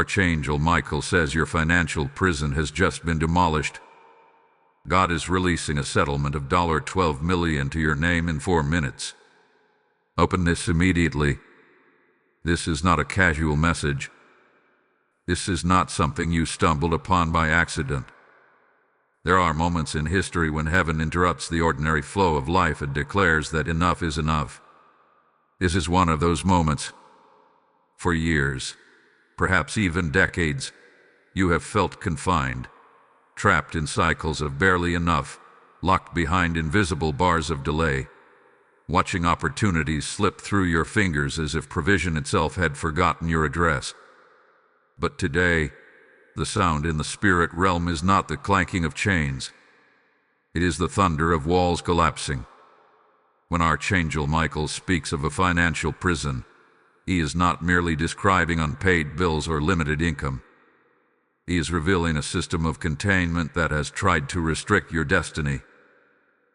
Archangel Michael says your financial prison has just been demolished. God is releasing a settlement of $12 million to your name in 4 minutes. Open this immediately. This is not a casual message. This is not something you stumbled upon by accident. There are moments in history when heaven interrupts the ordinary flow of life and declares that enough is enough. This is one of those moments. For years, perhaps even decades, you have felt confined, trapped in cycles of barely enough, locked behind invisible bars of delay, watching opportunities slip through your fingers as if provision itself had forgotten your address. But today, the sound in the spirit realm is not the clanking of chains. It is the thunder of walls collapsing. When Archangel Michael speaks of a financial prison, he is not merely describing unpaid bills or limited income. He is revealing a system of containment that has tried to restrict your destiny.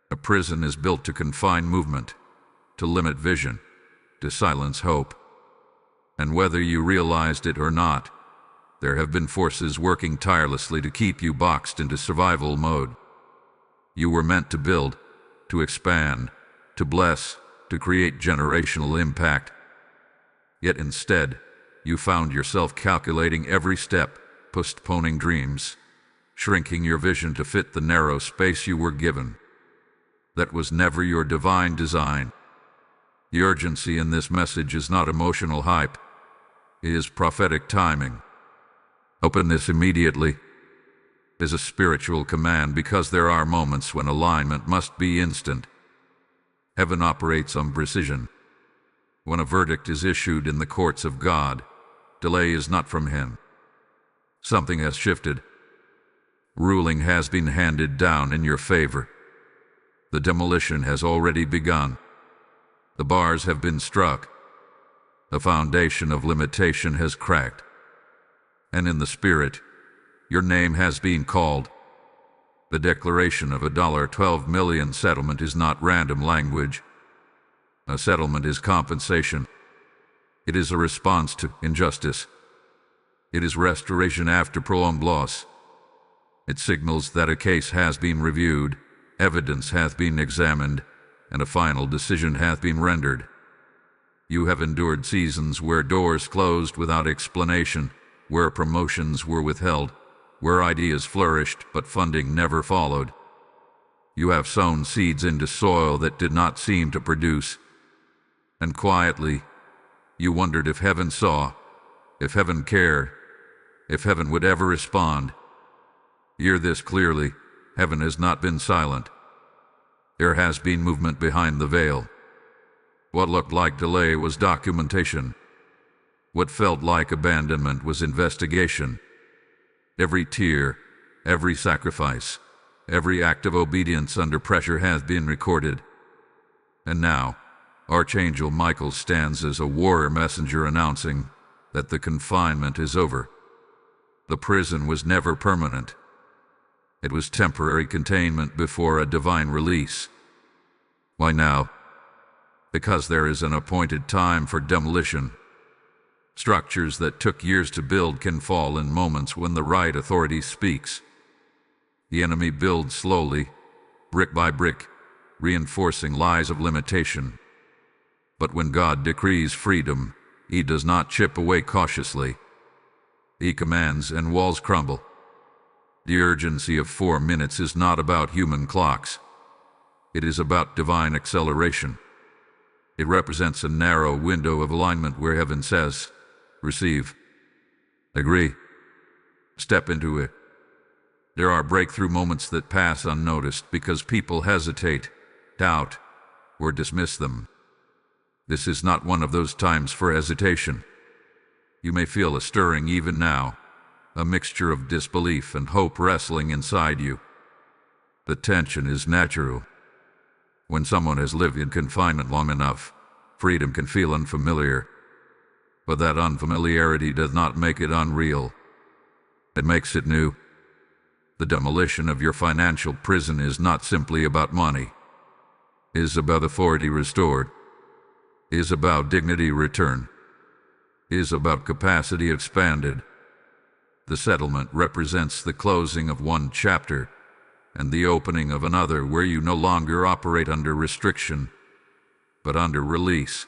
A prison is built to confine movement, to limit vision, to silence hope. And whether you realized it or not, there have been forces working tirelessly to keep you boxed into survival mode. You were meant to build, to expand, to bless, to create generational impact. Yet instead, you found yourself calculating every step, postponing dreams, shrinking your vision to fit the narrow space you were given. That was never your divine design. The urgency in this message is not emotional hype. It is prophetic timing. Open this immediately. It is a spiritual command because there are moments when alignment must be instant. Heaven operates on precision. When a verdict is issued in the courts of God, delay is not from Him. Something has shifted. Ruling has been handed down in your favor. The demolition has already begun. The bars have been struck. The foundation of limitation has cracked. And in the spirit, your name has been called. The declaration of a $12 million settlement is not random language. A settlement is compensation. It is a response to injustice. It is restoration after prolonged loss. It signals that a case has been reviewed, evidence hath been examined, and a final decision hath been rendered. You have endured seasons where doors closed without explanation, where promotions were withheld, where ideas flourished but funding never followed. You have sown seeds into soil that did not seem to produce. And quietly, you wondered if heaven saw, if heaven cared, if heaven would ever respond. Hear this clearly, heaven has not been silent. There has been movement behind the veil. What looked like delay was documentation. What felt like abandonment was investigation. Every tear, every sacrifice, every act of obedience under pressure has been recorded. And now, Archangel Michael stands as a warrior messenger announcing that the confinement is over. The prison was never permanent. It was temporary containment before a divine release. Why now? Because there is an appointed time for demolition. Structures that took years to build can fall in moments when the right authority speaks. The enemy builds slowly, brick by brick, reinforcing lies of limitation. But when God decrees freedom, He does not chip away cautiously. He commands and walls crumble. The urgency of 4 minutes is not about human clocks. It is about divine acceleration. It represents a narrow window of alignment where heaven says, receive. Agree. Step into it. There are breakthrough moments that pass unnoticed because people hesitate, doubt, or dismiss them. This is not one of those times for hesitation. You may feel a stirring even now, a mixture of disbelief and hope wrestling inside you. The tension is natural. When someone has lived in confinement long enough, freedom can feel unfamiliar. But that unfamiliarity does not make it unreal. It makes it new. The demolition of your financial prison is not simply about money. It is about authority restored. It is about dignity returned. It is about capacity expanded. The settlement represents the closing of one chapter and the opening of another where you no longer operate under restriction, but under release.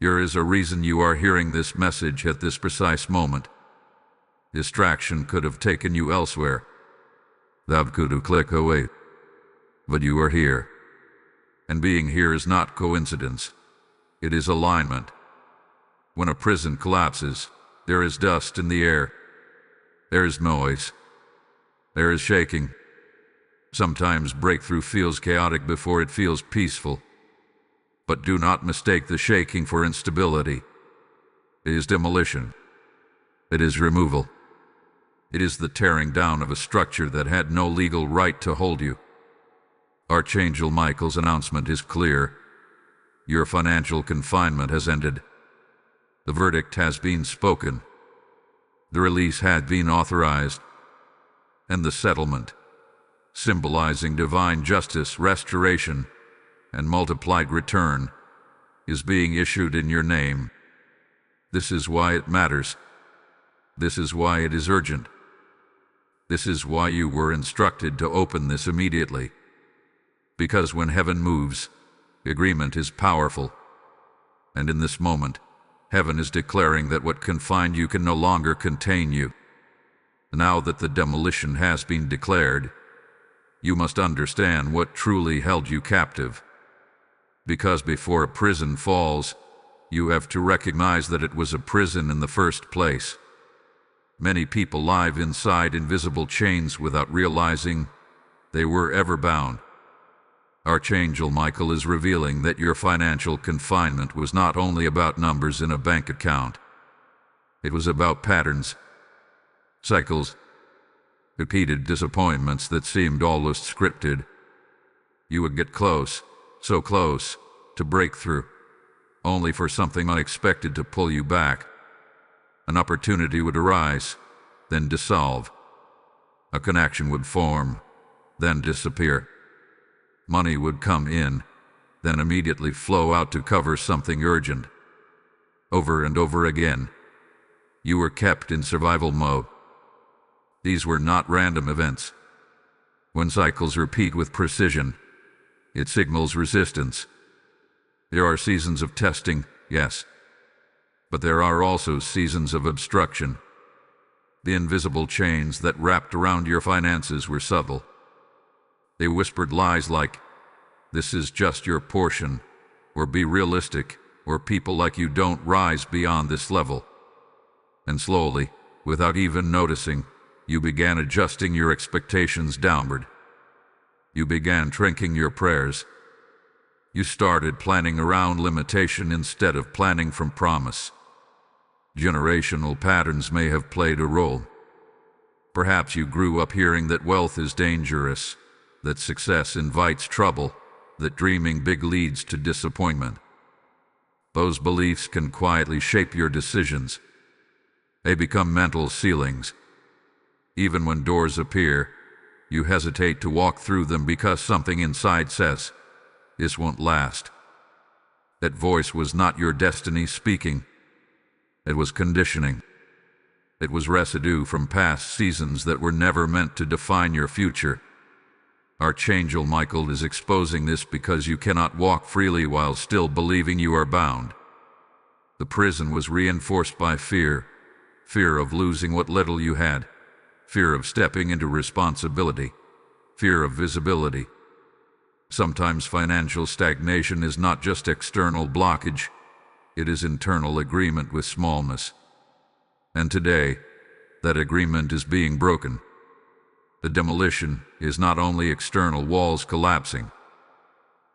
There is a reason you are hearing this message at this precise moment. Distraction could have taken you elsewhere. That could have clicked away. But you are here. And being here is not coincidence. It is alignment. When a prison collapses, there is dust in the air. There is noise. There is shaking. Sometimes breakthrough feels chaotic before it feels peaceful. But do not mistake the shaking for instability. It is demolition. It is removal. It is the tearing down of a structure that had no legal right to hold you. Archangel Michael's announcement is clear. Your financial confinement has ended. The verdict has been spoken. The release had been authorized. And the settlement, symbolizing divine justice, restoration, and multiplied return, is being issued in your name. This is why it matters. This is why it is urgent. This is why you were instructed to open this immediately. Because when heaven moves, agreement is powerful. And in this moment, heaven is declaring that what confined you can no longer contain you. Now that the demolition has been declared, you must understand what truly held you captive. Because before a prison falls, you have to recognize that it was a prison in the first place. Many people live inside invisible chains without realizing they were ever bound. Archangel Michael is revealing that your financial confinement was not only about numbers in a bank account. It was about patterns, cycles, repeated disappointments that seemed almost scripted. You would get close, so close, to breakthrough, only for something unexpected to pull you back. An opportunity would arise, then dissolve. A connection would form, then disappear. Money would come in, then immediately flow out to cover something urgent. Over and over again, you were kept in survival mode. These were not random events. When cycles repeat with precision, it signals resistance. There are seasons of testing, yes, but there are also seasons of obstruction. The invisible chains that wrapped around your finances were subtle. They whispered lies like, "This is just your portion," or "Be realistic," or "People like you don't rise beyond this level." And slowly, without even noticing, you began adjusting your expectations downward. You began shrinking your prayers. You started planning around limitation instead of planning from promise. Generational patterns may have played a role. Perhaps you grew up hearing that wealth is dangerous, that success invites trouble, that dreaming big leads to disappointment. Those beliefs can quietly shape your decisions. They become mental ceilings. Even when doors appear, you hesitate to walk through them because something inside says, "This won't last." That voice was not your destiny speaking. It was conditioning. It was residue from past seasons that were never meant to define your future. Archangel Michael is exposing this because you cannot walk freely while still believing you are bound. The prison was reinforced by fear. Fear of losing what little you had. Fear of stepping into responsibility. Fear of visibility. Sometimes financial stagnation is not just external blockage. It is internal agreement with smallness. And today, that agreement is being broken. The demolition is not only external walls collapsing.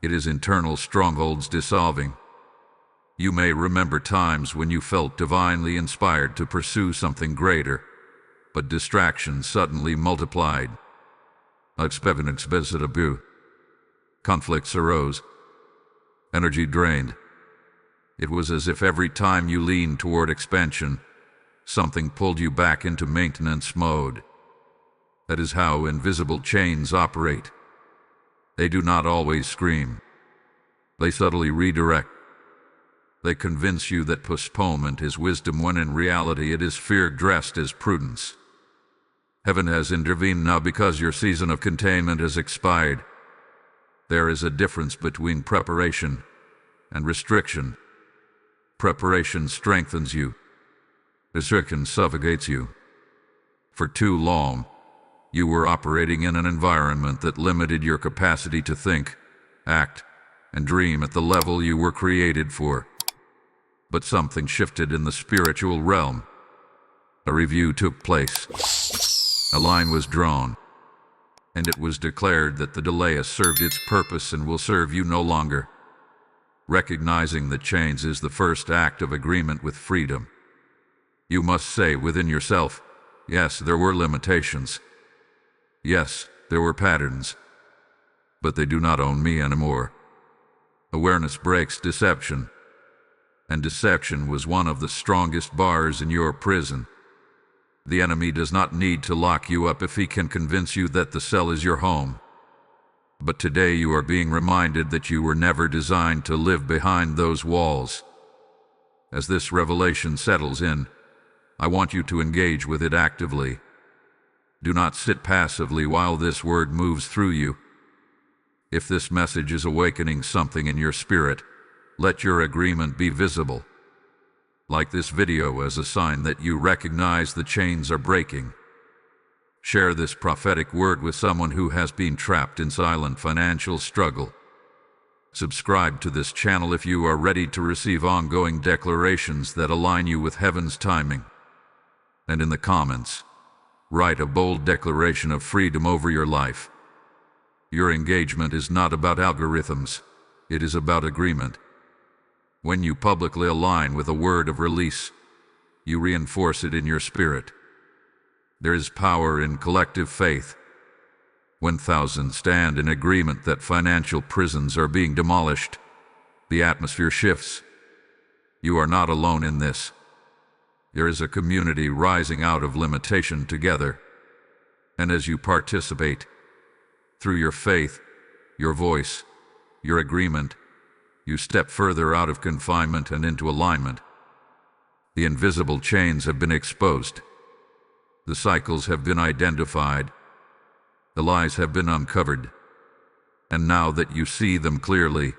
It is internal strongholds dissolving. You may remember times when you felt divinely inspired to pursue something greater, but distractions suddenly multiplied. Conflicts arose. Energy drained. It was as if every time you leaned toward expansion, something pulled you back into maintenance mode. That is how invisible chains operate. They do not always scream. They subtly redirect. They convince you that postponement is wisdom when in reality it is fear dressed as prudence. Heaven has intervened now because your season of containment has expired. There is a difference between preparation and restriction. Preparation strengthens you. Restriction suffocates you. For too long, you were operating in an environment that limited your capacity to think, act, and dream at the level you were created for. But something shifted in the spiritual realm. A review took place. A line was drawn, and it was declared that the delay has served its purpose and will serve you no longer. Recognizing the chains is the first act of agreement with freedom. You must say within yourself, yes, there were limitations. Yes, there were patterns. But they do not own me anymore. Awareness breaks deception. And deception was one of the strongest bars in your prison. The enemy does not need to lock you up if he can convince you that the cell is your home. But today you are being reminded that you were never designed to live behind those walls. As this revelation settles in, I want you to engage with it actively. Do not sit passively while this word moves through you. If this message is awakening something in your spirit, let your agreement be visible. Like this video as a sign that you recognize the chains are breaking. Share this prophetic word with someone who has been trapped in silent financial struggle. Subscribe to this channel if you are ready to receive ongoing declarations that align you with heaven's timing. And in the comments, write a bold declaration of freedom over your life. Your engagement is not about algorithms, it is about agreement. When you publicly align with a word of release, you reinforce it in your spirit. There is power in collective faith. When thousands stand in agreement that financial prisons are being demolished, the atmosphere shifts. You are not alone in this. There is a community rising out of limitation together. And as you participate, through your faith, your voice, your agreement, you step further out of confinement and into alignment. The invisible chains have been exposed. The cycles have been identified. The lies have been uncovered. And now that you see them clearly,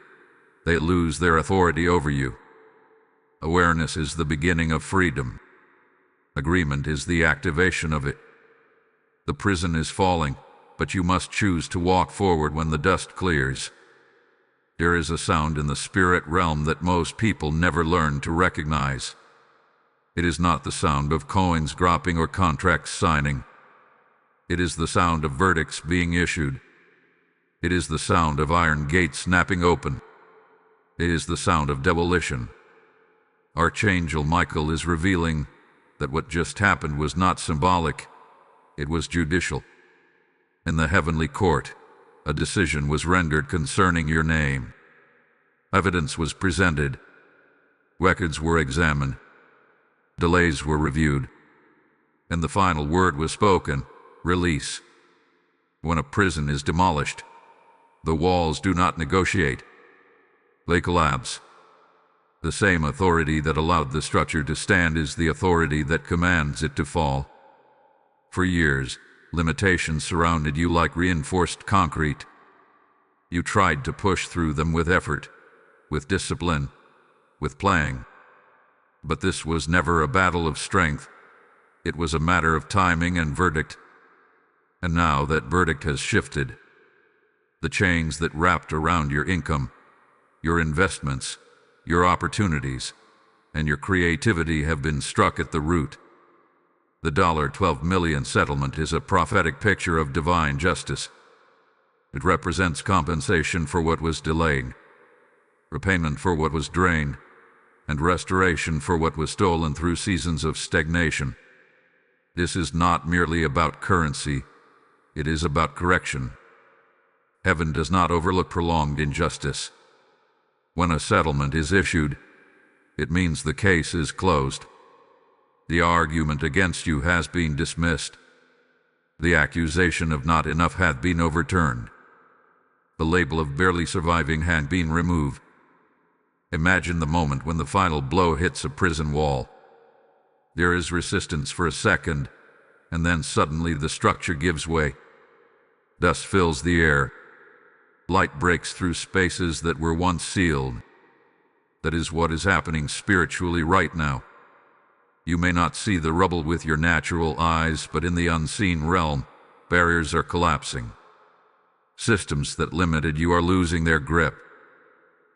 they lose their authority over you. Awareness is the beginning of freedom. Agreement is the activation of it. The prison is falling, but you must choose to walk forward when the dust clears. There is a sound in the spirit realm that most people never learn to recognize. It is not the sound of coins dropping or contracts signing. It is the sound of verdicts being issued. It is the sound of iron gates snapping open. It is the sound of demolition. Archangel Michael is revealing that what just happened was not symbolic, it was judicial. In the heavenly court, a decision was rendered concerning your name. Evidence was presented. Records were examined. Delays were reviewed. And the final word was spoken, release. When a prison is demolished, the walls do not negotiate. They collapse. The same authority that allowed the structure to stand is the authority that commands it to fall. For years, limitations surrounded you like reinforced concrete. You tried to push through them with effort, with discipline, with playing. But this was never a battle of strength. It was a matter of timing and verdict. And now that verdict has shifted. The chains that wrapped around your income, your investments, your opportunities, and your creativity have been struck at the root. The $12 million settlement is a prophetic picture of divine justice. It represents compensation for what was delayed, repayment for what was drained, and restoration for what was stolen through seasons of stagnation. This is not merely about currency, it is about correction. Heaven does not overlook prolonged injustice. When a settlement is issued, it means the case is closed. The argument against you has been dismissed. The accusation of not enough had been overturned. The label of barely surviving had been removed. Imagine the moment when the final blow hits a prison wall. There is resistance for a second, and then suddenly the structure gives way. Dust fills the air. Light breaks through spaces that were once sealed. That is what is happening spiritually right now. You may not see the rubble with your natural eyes, but in the unseen realm, barriers are collapsing. Systems that limited you are losing their grip.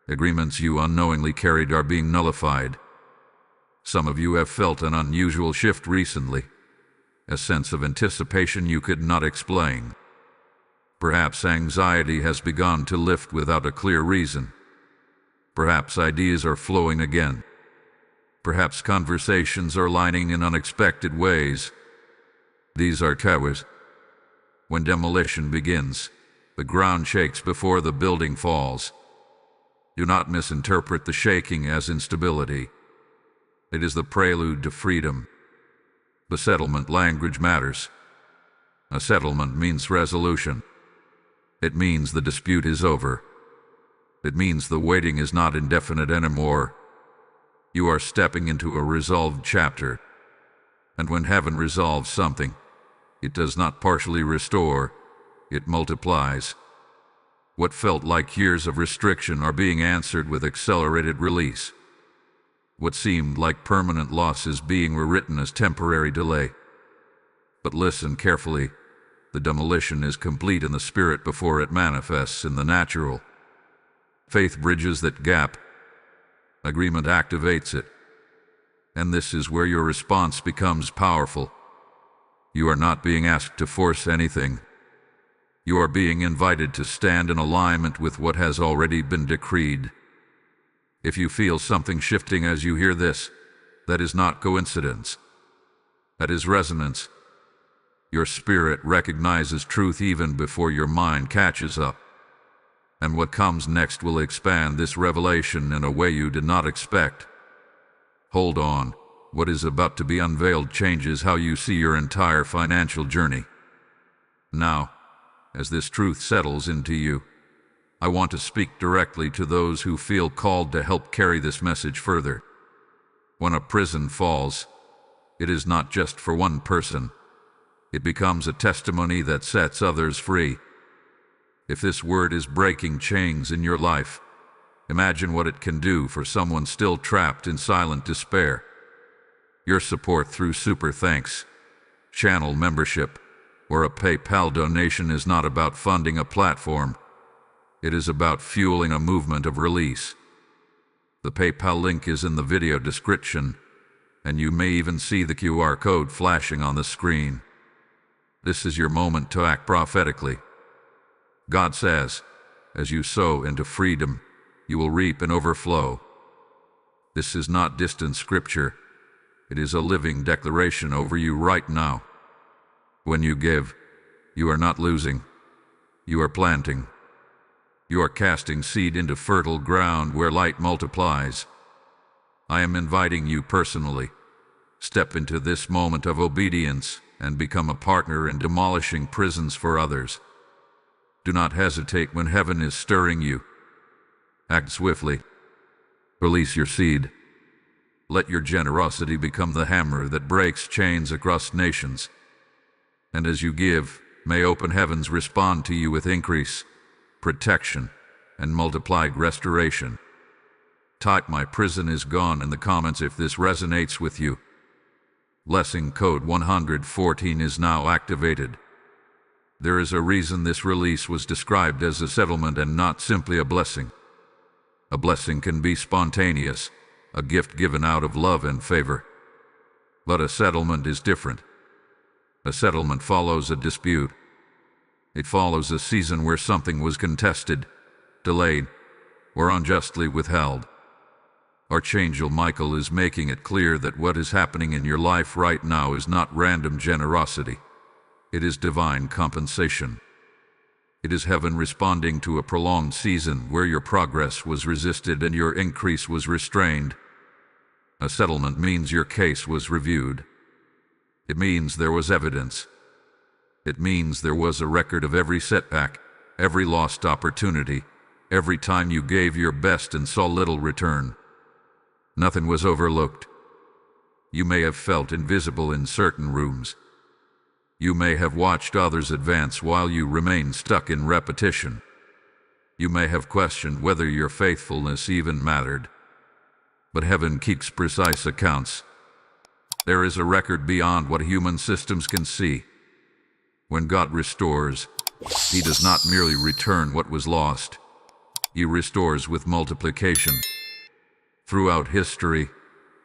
Agreements you unknowingly carried are being nullified. Some of you have felt an unusual shift recently, a sense of anticipation you could not explain. Perhaps anxiety has begun to lift without a clear reason. Perhaps ideas are flowing again. Perhaps conversations are lining in unexpected ways. These are towers. When demolition begins, the ground shakes before the building falls. Do not misinterpret the shaking as instability. It is the prelude to freedom. The settlement language matters. A settlement means resolution. It means the dispute is over. It means the waiting is not indefinite anymore. You are stepping into a resolved chapter. And when heaven resolves something, it does not partially restore, it multiplies. What felt like years of restriction are being answered with accelerated release. What seemed like permanent loss is being rewritten as temporary delay. But listen carefully. The demolition is complete in the spirit before it manifests in the natural. Faith bridges that gap. Agreement activates it. And this is where your response becomes powerful. You are not being asked to force anything. You are being invited to stand in alignment with what has already been decreed. If you feel something shifting as you hear this, that is not coincidence. That is resonance. Your spirit recognizes truth even before your mind catches up. And what comes next will expand this revelation in a way you did not expect. Hold on. What is about to be unveiled changes how you see your entire financial journey. Now, as this truth settles into you, I want to speak directly to those who feel called to help carry this message further. When a prison falls, it is not just for one person. It becomes a testimony that sets others free. If this word is breaking chains in your life, imagine what it can do for someone still trapped in silent despair. Your support through super thanks, channel membership, or a PayPal donation is not about funding a platform. It is about fueling a movement of release. The PayPal link is in the video description, and you may even see the QR code flashing on the screen. This is your moment to act prophetically. God says, as you sow into freedom, you will reap an overflow. This is not distant scripture. It is a living declaration over you right now. When you give, you are not losing. You are planting. You are casting seed into fertile ground where light multiplies. I am inviting you personally. Step into this moment of obedience and become a partner in demolishing prisons for others. Do not hesitate when heaven is stirring you. Act swiftly. Release your seed. Let your generosity become the hammer that breaks chains across nations. And as you give, may open heavens respond to you with increase, protection, and multiplied restoration. Type "My prison is gone" in the comments if this resonates with you. Blessing code 114 is now activated. There is a reason this release was described as a settlement and not simply a blessing. A blessing can be spontaneous, a gift given out of love and favor. But a settlement is different. A settlement follows a dispute. It follows a season where something was contested, delayed, or unjustly withheld. Archangel Michael is making it clear that what is happening in your life right now is not random generosity. It is divine compensation. It is heaven responding to a prolonged season where your progress was resisted and your increase was restrained. A settlement means your case was reviewed. It means there was evidence. It means there was a record of every setback, every lost opportunity, Every time you gave your best and saw little return. Nothing was overlooked. You may have felt invisible in certain rooms. You may have watched others advance while you remained stuck in repetition. You may have questioned whether your faithfulness even mattered. But heaven keeps precise accounts. There is a record beyond what human systems can see. When God restores, He does not merely return what was lost. He restores with multiplication. Throughout history,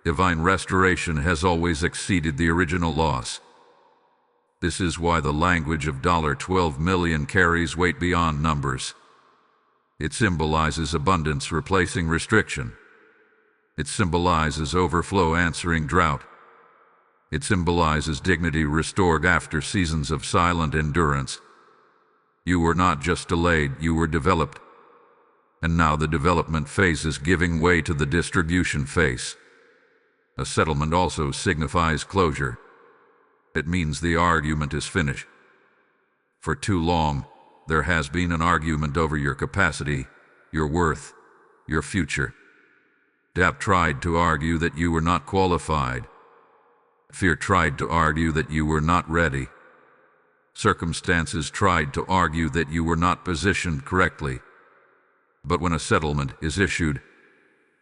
divine restoration has always exceeded the original loss. This is why the language of $12 million carries weight beyond numbers. It symbolizes abundance replacing restriction. It symbolizes overflow answering drought. It symbolizes dignity restored after seasons of silent endurance. You were not just delayed, you were developed. And now the development phase is giving way to the distribution phase. A settlement also signifies closure. It means the argument is finished. For too long, there has been an argument over your capacity, your worth, your future. Doubt tried to argue that you were not qualified. Fear tried to argue that you were not ready. Circumstances tried to argue that you were not positioned correctly. But when a settlement is issued,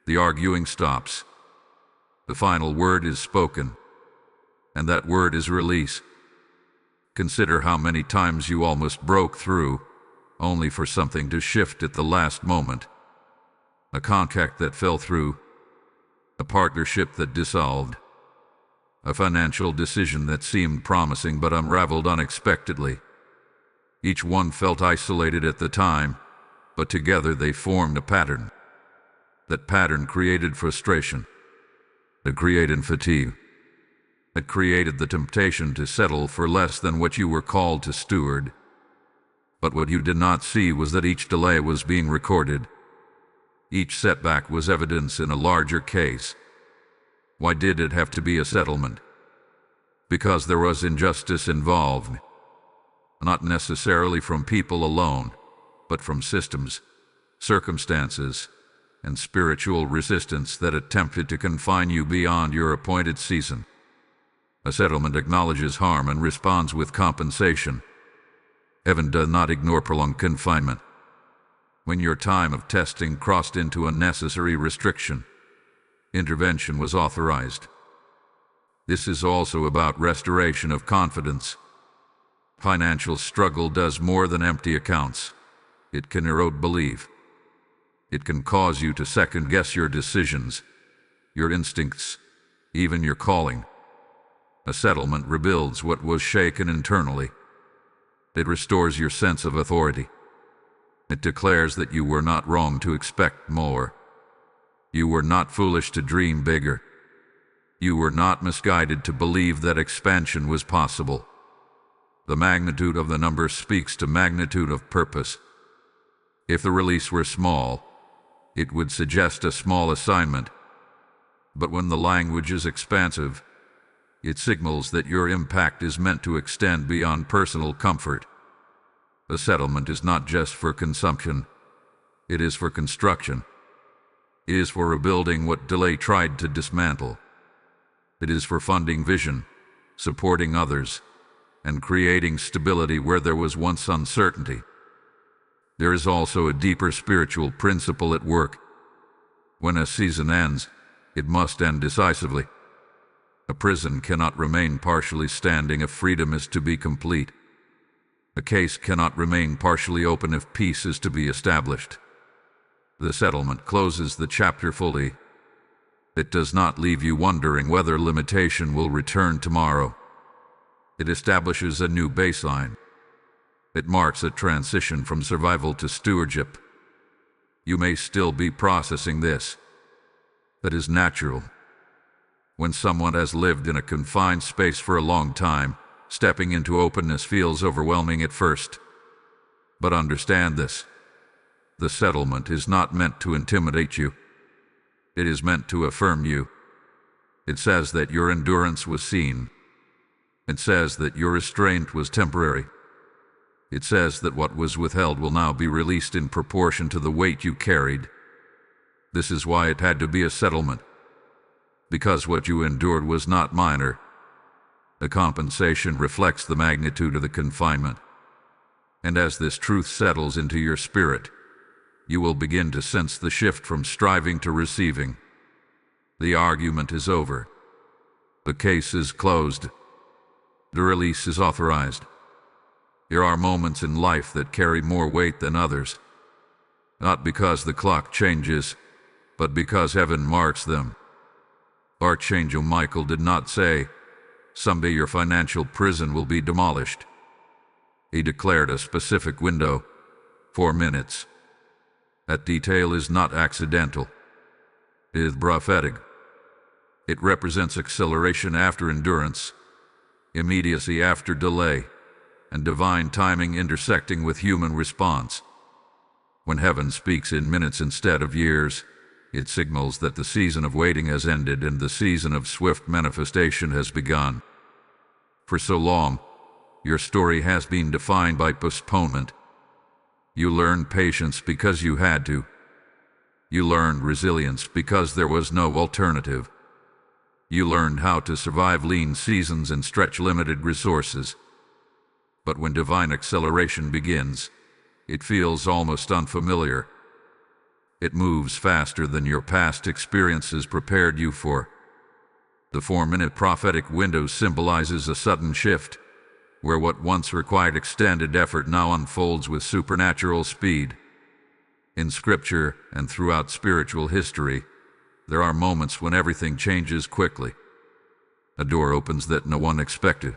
the arguing stops. The final word is spoken, and that word is release. Consider how many times you almost broke through, only for something to shift at the last moment. A contract that fell through, a partnership that dissolved, a financial decision that seemed promising but unraveled unexpectedly. Each one felt isolated at the time, but together they formed a pattern. That pattern created frustration. It created fatigue. It created the temptation to settle for less than what you were called to steward. But what you did not see was that each delay was being recorded. Each setback was evidence in a larger case. Why did it have to be a settlement? Because there was injustice involved. Not necessarily from people alone, but from systems, circumstances, and spiritual resistance that attempted to confine you beyond your appointed season. A settlement acknowledges harm and responds with compensation. Heaven does not ignore prolonged confinement. When your time of testing crossed into a necessary restriction, intervention was authorized. This is also about restoration of confidence. Financial struggle does more than empty accounts. It can erode belief. It can cause you to second-guess your decisions, your instincts, even your calling. A settlement rebuilds what was shaken internally. It restores your sense of authority. It declares that you were not wrong to expect more. You were not foolish to dream bigger. You were not misguided to believe that expansion was possible. The magnitude of the number speaks to magnitude of purpose. If the release were small, it would suggest a small assignment. But when the language is expansive, it signals that your impact is meant to extend beyond personal comfort. The settlement is not just for consumption. It is for construction. It is for rebuilding what delay tried to dismantle. It is for funding vision, supporting others, and creating stability where there was once uncertainty. There is also a deeper spiritual principle at work. When a season ends, it must end decisively. A prison cannot remain partially standing if freedom is to be complete. A case cannot remain partially open if peace is to be established. The settlement closes the chapter fully. It does not leave you wondering whether limitation will return tomorrow. It establishes a new baseline. It marks a transition from survival to stewardship. You may still be processing this. That is natural. When someone has lived in a confined space for a long time, stepping into openness feels overwhelming at first. But understand this. The settlement is not meant to intimidate you. It is meant to affirm you. It says that your endurance was seen. It says that your restraint was temporary. It says that what was withheld will now be released in proportion to the weight you carried. This is why it had to be a settlement, because what you endured was not minor. The compensation reflects the magnitude of the confinement. And as this truth settles into your spirit, you will begin to sense the shift from striving to receiving. The argument is over. The case is closed. The release is authorized. There are moments in life that carry more weight than others, not because the clock changes, but because heaven marks them. Archangel Michael did not say, "Someday your financial prison will be demolished." He declared a specific window, 4 minutes. That detail is not accidental. It is prophetic. It represents acceleration after endurance, immediacy after delay, and divine timing intersecting with human response. When heaven speaks in minutes instead of years, it signals that the season of waiting has ended and the season of swift manifestation has begun. For so long, your story has been defined by postponement. You learned patience because you had to. You learned resilience because there was no alternative. You learned how to survive lean seasons and stretch limited resources. But when divine acceleration begins, it feels almost unfamiliar. It moves faster than your past experiences prepared you for. The 4-minute prophetic window symbolizes a sudden shift, where what once required extended effort now unfolds with supernatural speed. In Scripture and throughout spiritual history, there are moments when everything changes quickly. A door opens that no one expected.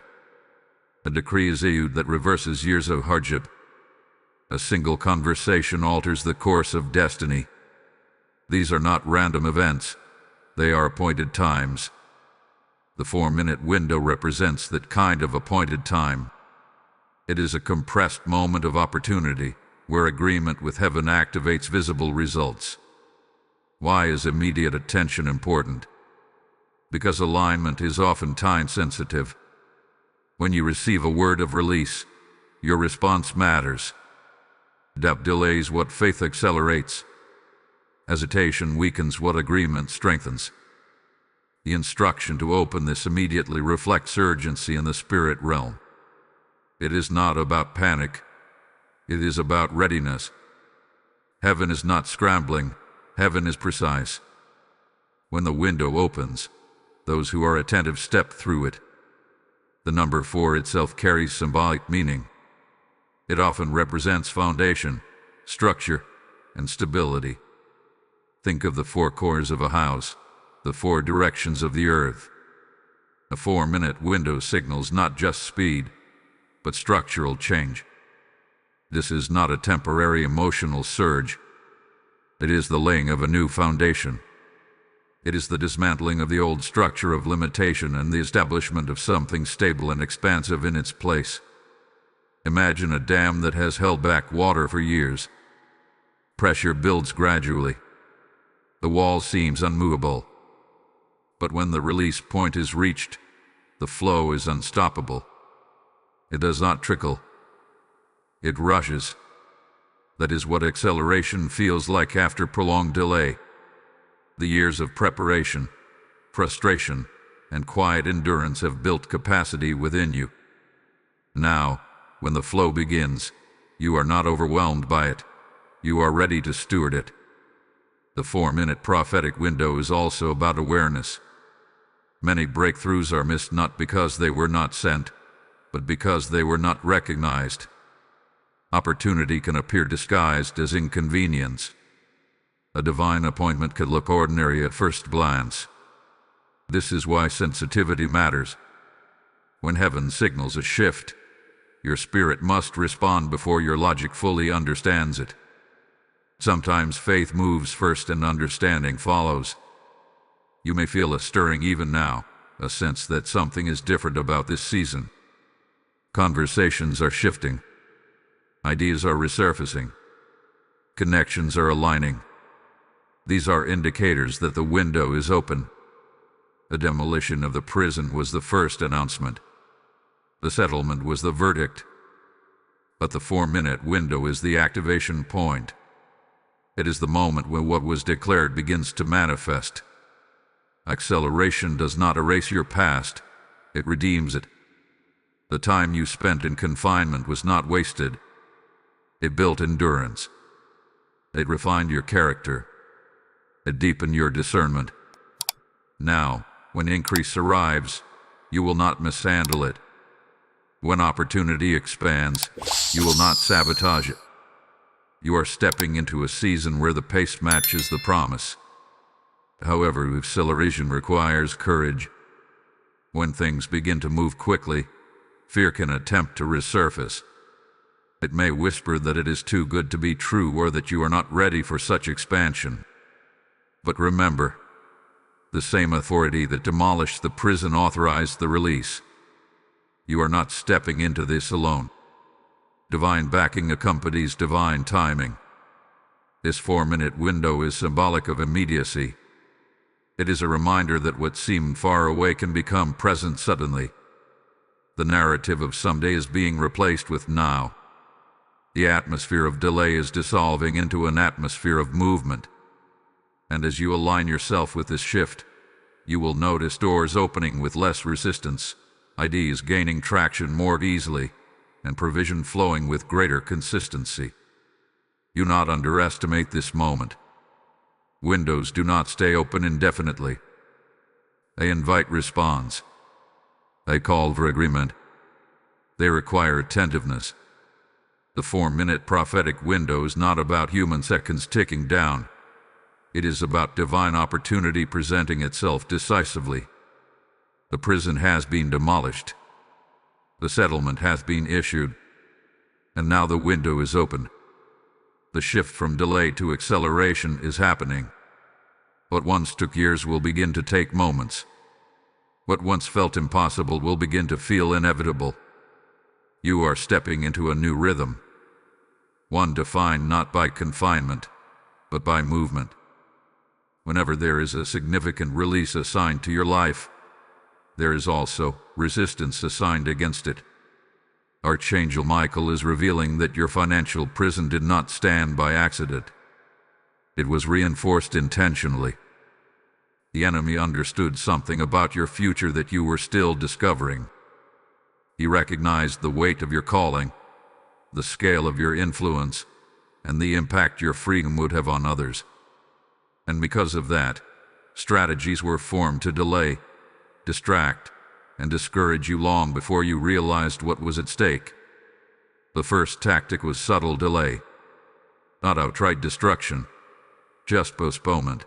A decree is issued that reverses years of hardship. A single conversation alters the course of destiny. These are not random events. They are appointed times. The 4-minute window represents that kind of appointed time. It is a compressed moment of opportunity, where agreement with heaven activates visible results. Why is immediate attention important? Because alignment is often time-sensitive. When you receive a word of release, your response matters. Doubt delays what faith accelerates. Hesitation weakens what agreement strengthens. The instruction to open this immediately reflects urgency in the spirit realm. It is not about panic. It is about readiness. Heaven is not scrambling. Heaven is precise. When the window opens, those who are attentive step through it. The number 4 itself carries symbolic meaning. It often represents foundation, structure, and stability. Think of the 4 corners of a house, the 4 directions of the earth. A 4-minute window signals not just speed, but structural change. This is not a temporary emotional surge. It is the laying of a new foundation. It is the dismantling of the old structure of limitation and the establishment of something stable and expansive in its place. Imagine a dam that has held back water for years. Pressure builds gradually. The wall seems unmovable. But when the release point is reached, the flow is unstoppable. It does not trickle. It rushes. That is what acceleration feels like after prolonged delay. The years of preparation, frustration, and quiet endurance have built capacity within you. Now, when the flow begins, you are not overwhelmed by it. You are ready to steward it. The 4-minute prophetic window is also about awareness. Many breakthroughs are missed not because they were not sent, but because they were not recognized. Opportunity can appear disguised as inconvenience. A divine appointment could look ordinary at first glance. This is why sensitivity matters. When heaven signals a shift, your spirit must respond before your logic fully understands it. Sometimes faith moves first and understanding follows. You may feel a stirring even now, a sense that something is different about this season. Conversations are shifting. Ideas are resurfacing. Connections are aligning. These are indicators that the window is open. The demolition of the prison was the first announcement. The settlement was the verdict. But the 4-minute window is the activation point. It is the moment when what was declared begins to manifest. Acceleration does not erase your past, it redeems it. The time you spent in confinement was not wasted. It built endurance. It refined your character. It deepened your discernment. Now, when increase arrives, you will not mishandle it. When opportunity expands, you will not sabotage it. You are stepping into a season where the pace matches the promise. However, acceleration requires courage. When things begin to move quickly, fear can attempt to resurface. It may whisper that it is too good to be true or that you are not ready for such expansion. But remember, the same authority that demolished the prison authorized the release. You are not stepping into this alone. Divine backing accompanies divine timing. This 4-minute window is symbolic of immediacy. It is a reminder that what seemed far away can become present suddenly. The narrative of someday is being replaced with now. The atmosphere of delay is dissolving into an atmosphere of movement. And as you align yourself with this shift, you will notice doors opening with less resistance, ideas gaining traction more easily, and provision flowing with greater consistency. Do not underestimate this moment. Windows do not stay open indefinitely. They invite response. They call for agreement. They require attentiveness. The 4-minute prophetic window is not about human seconds ticking down. It is about divine opportunity presenting itself decisively. The prison has been demolished. The settlement has been issued. And now the window is open. The shift from delay to acceleration is happening. What once took years will begin to take moments. What once felt impossible will begin to feel inevitable. You are stepping into a new rhythm. One defined not by confinement, but by movement. Whenever there is a significant release assigned to your life, there is also resistance assigned against it. Archangel Michael is revealing that your financial prison did not stand by accident. It was reinforced intentionally. The enemy understood something about your future that you were still discovering. He recognized the weight of your calling, the scale of your influence, and the impact your freedom would have on others. And because of that, strategies were formed to delay, distract, and discourage you long before you realized what was at stake. The first tactic was subtle delay, not outright destruction, just postponement.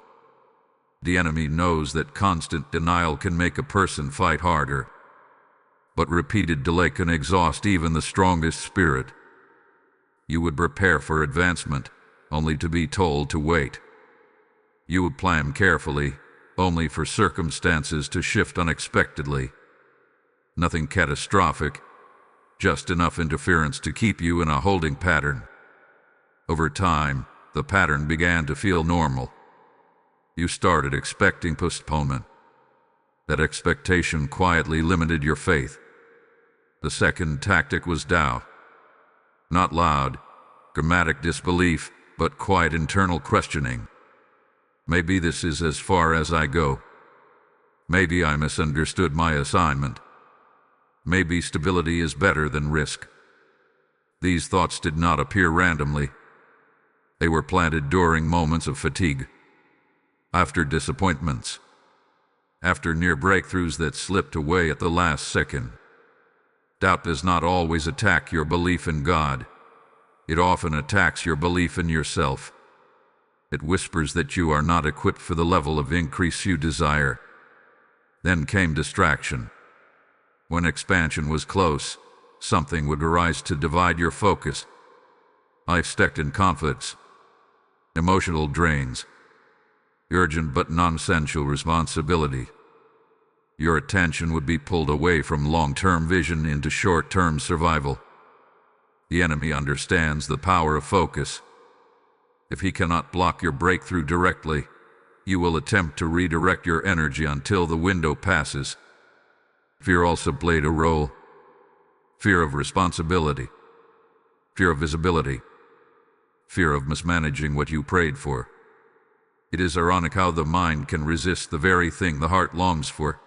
The enemy knows that constant denial can make a person fight harder, but repeated delay can exhaust even the strongest spirit. You would prepare for advancement, only to be told to wait. You would plan carefully, only for circumstances to shift unexpectedly. Nothing catastrophic, just enough interference to keep you in a holding pattern. Over time, the pattern began to feel normal. You started expecting postponement. That expectation quietly limited your faith. The second tactic was doubt. Not loud, dramatic disbelief, but quiet internal questioning. Maybe this is as far as I go. Maybe I misunderstood my assignment. Maybe stability is better than risk. These thoughts did not appear randomly. They were planted during moments of fatigue. After disappointments. After near breakthroughs that slipped away at the last second. Doubt does not always attack your belief in God. It often attacks your belief in yourself. It whispers that you are not equipped for the level of increase you desire. Then came distraction. When expansion was close, something would arise to divide your focus. Life-stacked conflicts, emotional drains, urgent but non-essential responsibility. Your attention would be pulled away from long-term vision into short-term survival. The enemy understands the power of focus. If he cannot block your breakthrough directly, you will attempt to redirect your energy until the window passes. Fear also played a role. Fear of responsibility. fear of visibility, fear of mismanaging what you prayed for. It is ironic how the mind can resist the very thing the heart longs for.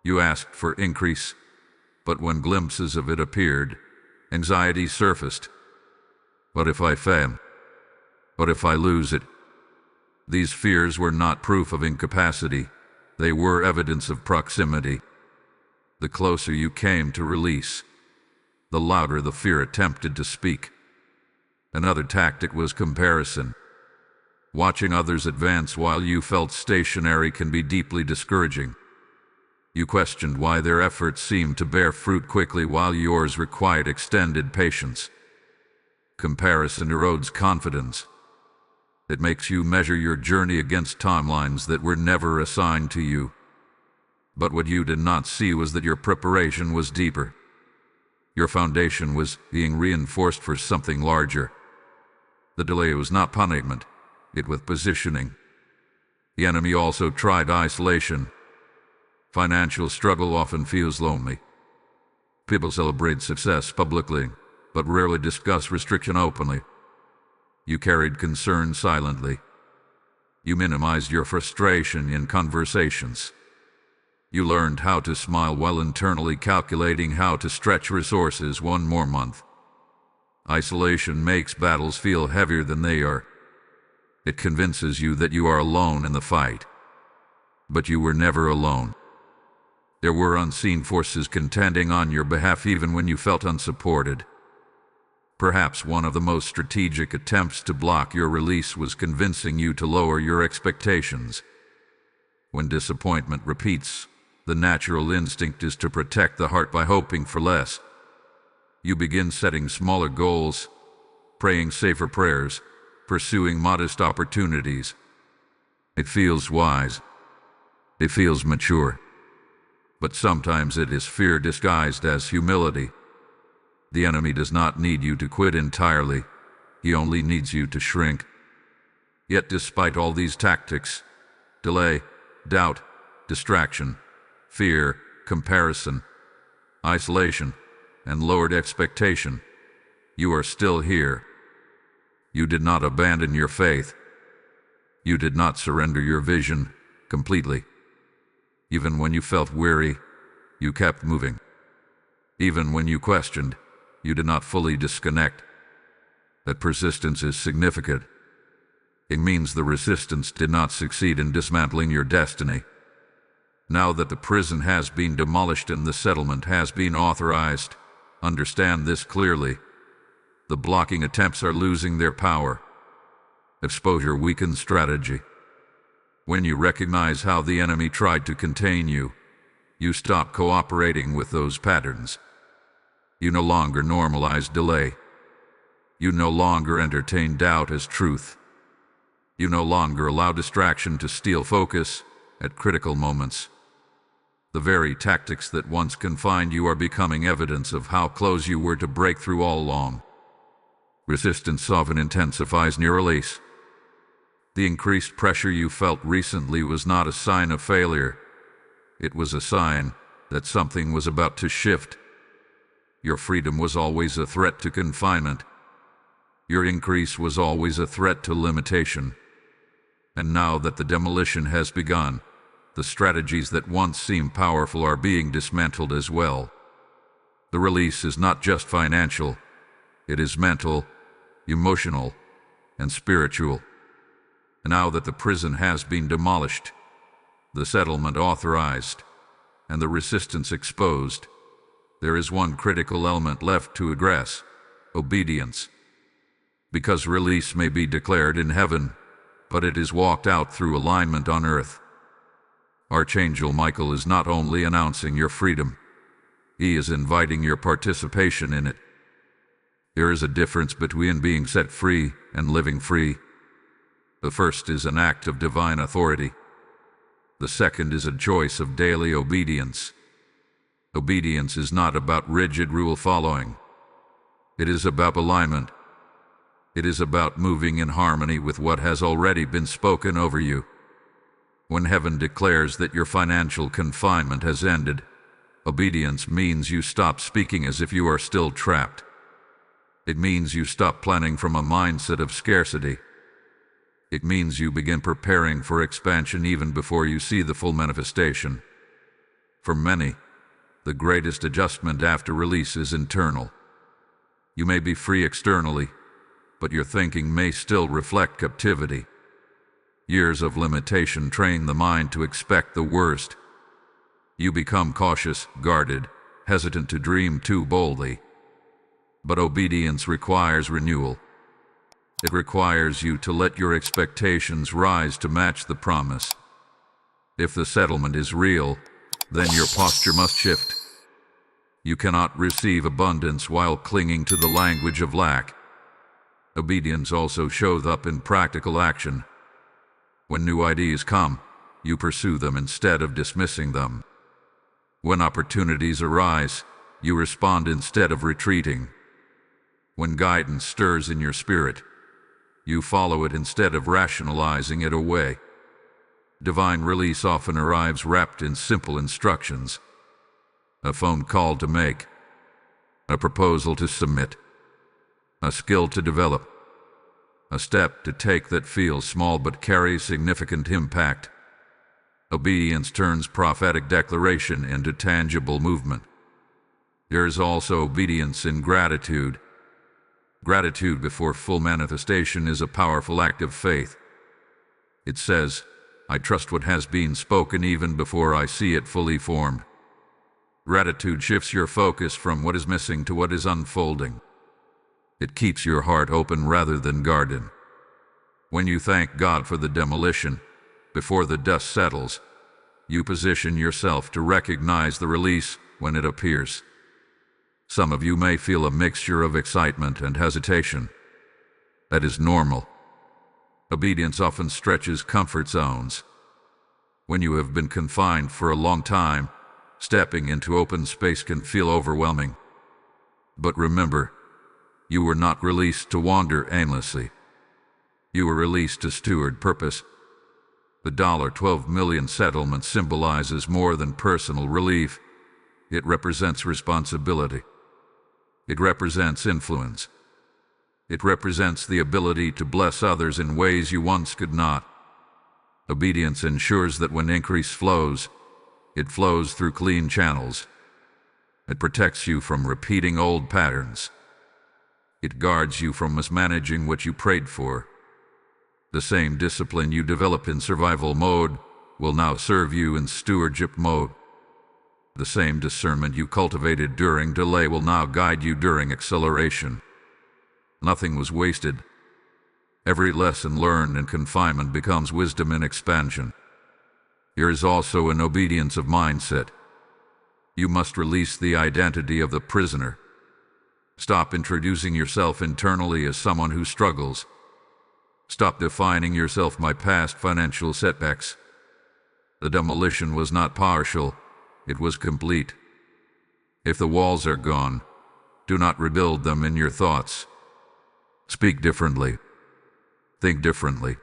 You asked for increase, but when glimpses of it appeared, anxiety surfaced. What if I fail? What if I lose it? These fears were not proof of incapacity. They were evidence of proximity. The closer you came to release, the louder the fear attempted to speak. Another tactic was comparison. Watching others advance while you felt stationary can be deeply discouraging. You questioned why their efforts seemed to bear fruit quickly while yours required extended patience. Comparison erodes confidence. It makes you measure your journey against timelines that were never assigned to you. But what you did not see was that your preparation was deeper. Your foundation was being reinforced for something larger. The delay was not punishment, it was positioning. The enemy also tried isolation. Financial struggle often feels lonely. People celebrate success publicly, but rarely discuss restriction openly. You carried concern silently. You minimized your frustration in conversations. You learned how to smile while internally calculating how to stretch resources one more month. Isolation makes battles feel heavier than they are. It convinces you that you are alone in the fight. But you were never alone. There were unseen forces contending on your behalf even when you felt unsupported. Perhaps one of the most strategic attempts to block your release was convincing you to lower your expectations. When disappointment repeats, the natural instinct is to protect the heart by hoping for less. You begin setting smaller goals, praying safer prayers, pursuing modest opportunities. It feels wise. It feels mature. But sometimes it is fear disguised as humility. The enemy does not need you to quit entirely. He only needs you to shrink. Yet despite all these tactics, delay, doubt, distraction, fear, comparison, isolation, and lowered expectation, you are still here. You did not abandon your faith. You did not surrender your vision completely. Even when you felt weary, you kept moving. Even when you questioned, you did not fully disconnect. That persistence is significant. It means the resistance did not succeed in dismantling your destiny. Now that the prison has been demolished and the settlement has been authorized, understand this clearly. The blocking attempts are losing their power. Exposure weakens strategy. When you recognize how the enemy tried to contain you, you stop cooperating with those patterns. You no longer normalize delay. You no longer entertain doubt as truth. You no longer allow distraction to steal focus at critical moments. The very tactics that once confined you are becoming evidence of how close you were to break through all along. Resistance often intensifies near release. The increased pressure you felt recently was not a sign of failure. It was a sign that something was about to shift. Your freedom was always a threat to confinement. Your increase was always a threat to limitation. And now that the demolition has begun, the strategies that once seemed powerful are being dismantled as well. The release is not just financial. It is mental, emotional, and spiritual. Now that the prison has been demolished, the settlement authorized, and the resistance exposed, there is one critical element left to address: obedience. Because release may be declared in heaven, but it is walked out through alignment on earth. Archangel Michael is not only announcing your freedom, he is inviting your participation in it. There is a difference between being set free and living free. The first is an act of divine authority. The second is a choice of daily obedience. Obedience is not about rigid rule following. It is about alignment. It is about moving in harmony with what has already been spoken over you. When heaven declares that your financial confinement has ended, obedience means you stop speaking as if you are still trapped. It means you stop planning from a mindset of scarcity. It means you begin preparing for expansion even before you see the full manifestation. For many, the greatest adjustment after release is internal. You may be free externally, but your thinking may still reflect captivity. Years of limitation train the mind to expect the worst. You become cautious, guarded, hesitant to dream too boldly. But obedience requires renewal. It requires you to let your expectations rise to match the promise. If the settlement is real, then your posture must shift. You cannot receive abundance while clinging to the language of lack. Obedience also shows up in practical action. When new ideas come, you pursue them instead of dismissing them. When opportunities arise, you respond instead of retreating. When guidance stirs in your spirit, you follow it instead of rationalizing it away. Divine release often arrives wrapped in simple instructions. A phone call to make, a proposal to submit, a skill to develop, a step to take that feels small but carries significant impact. Obedience turns prophetic declaration into tangible movement. There is also obedience in gratitude. Gratitude before full manifestation is a powerful act of faith. It says, I trust what has been spoken even before I see it fully formed. Gratitude shifts your focus from what is missing to what is unfolding. It keeps your heart open rather than guarded. When you thank God for the demolition, before the dust settles, you position yourself to recognize the release when it appears. Some of you may feel a mixture of excitement and hesitation. That is normal. Obedience often stretches comfort zones. When you have been confined for a long time, stepping into open space can feel overwhelming. But remember, you were not released to wander aimlessly. You were released to steward purpose. The $12 million settlement symbolizes more than personal relief. It represents responsibility. It represents influence. It represents the ability to bless others in ways you once could not. Obedience ensures that when increase flows, it flows through clean channels. It protects you from repeating old patterns. It guards you from mismanaging what you prayed for. The same discipline you develop in survival mode will now serve you in stewardship mode. The same discernment you cultivated during delay will now guide you during acceleration. Nothing was wasted. Every lesson learned in confinement becomes wisdom in expansion. There is also an obedience of mindset. You must release the identity of the prisoner. Stop introducing yourself internally as someone who struggles. Stop defining yourself by past financial setbacks. The demolition was not partial, it was complete. If the walls are gone, do not rebuild them in your thoughts. Speak differently. Think differently.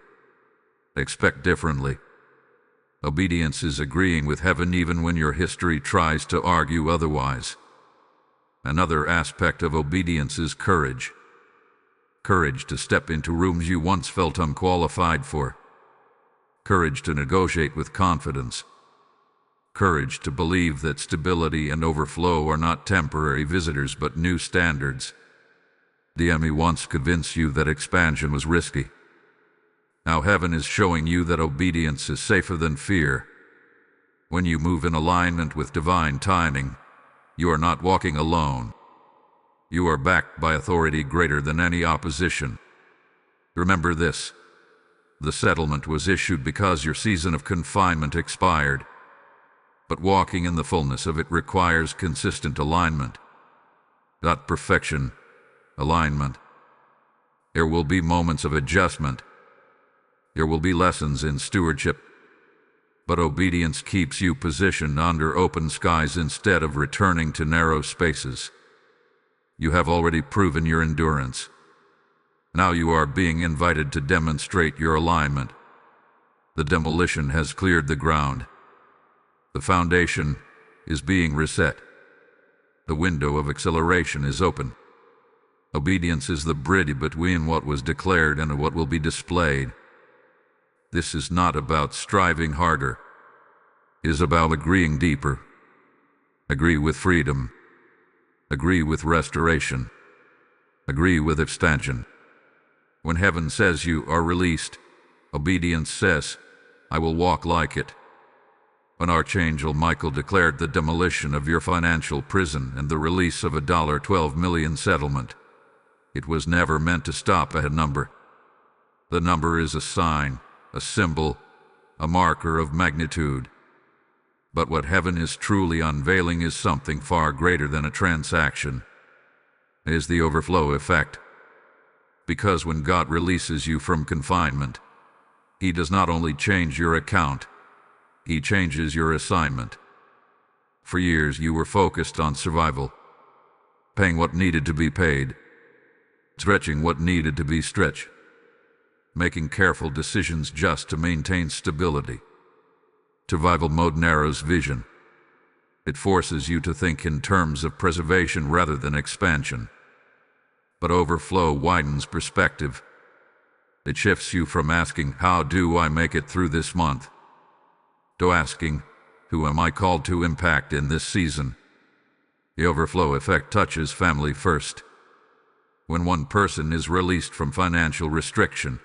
Expect differently. Obedience is agreeing with heaven even when your history tries to argue otherwise. Another aspect of obedience is courage. Courage to step into rooms you once felt unqualified for. Courage to negotiate with confidence. Courage to believe that stability and overflow are not temporary visitors but new standards. The enemy once convinced you that expansion was risky. Now heaven is showing you that obedience is safer than fear. When you move in alignment with divine timing, you are not walking alone. You are backed by authority greater than any opposition. Remember this: the settlement was issued because your season of confinement expired. But walking in the fullness of it requires consistent alignment. Not perfection, alignment. There will be moments of adjustment. There will be lessons in stewardship. But obedience keeps you positioned under open skies instead of returning to narrow spaces. You have already proven your endurance. Now you are being invited to demonstrate your alignment. The demolition has cleared the ground. The foundation is being reset. The window of acceleration is open. Obedience is the bridge between what was declared and what will be displayed. This is not about striving harder. It is about agreeing deeper. Agree with freedom. Agree with restoration. Agree with expansion. When heaven says you are released, obedience says, I will walk like it. When Archangel Michael declared the demolition of your financial prison and the release of a $12 million settlement, it was never meant to stop at a number. The number is a sign, a symbol, a marker of magnitude. But what heaven is truly unveiling is something far greater than a transaction. It is the overflow effect. Because when God releases you from confinement, He does not only change your account, He changes your assignment. For years you were focused on survival, paying what needed to be paid, stretching what needed to be stretched, making careful decisions just to maintain stability. Survival mode narrows vision. It forces you to think in terms of preservation rather than expansion. But overflow widens perspective. It shifts you from asking, how do I make it through this month, to asking, who am I called to impact in this season? The overflow effect touches family first. When one person is released from financial restriction,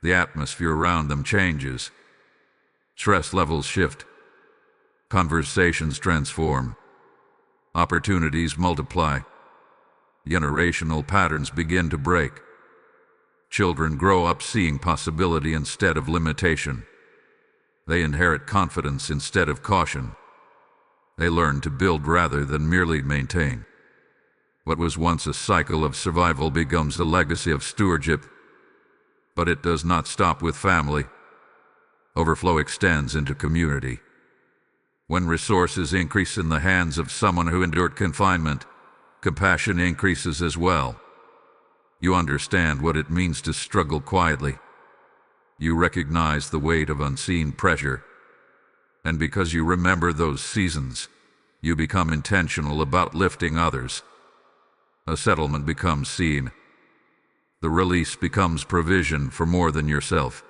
the atmosphere around them changes. Stress levels shift. Conversations transform. Opportunities multiply. Generational patterns begin to break. Children grow up seeing possibility instead of limitation. They inherit confidence instead of caution. They learn to build rather than merely maintain. What was once a cycle of survival becomes a legacy of stewardship. But it does not stop with family. Overflow extends into community. When resources increase in the hands of someone who endured confinement, compassion increases as well. You understand what it means to struggle quietly. You recognize the weight of unseen pressure. And because you remember those seasons, you become intentional about lifting others. A settlement becomes seen. The release becomes provision for more than yourself.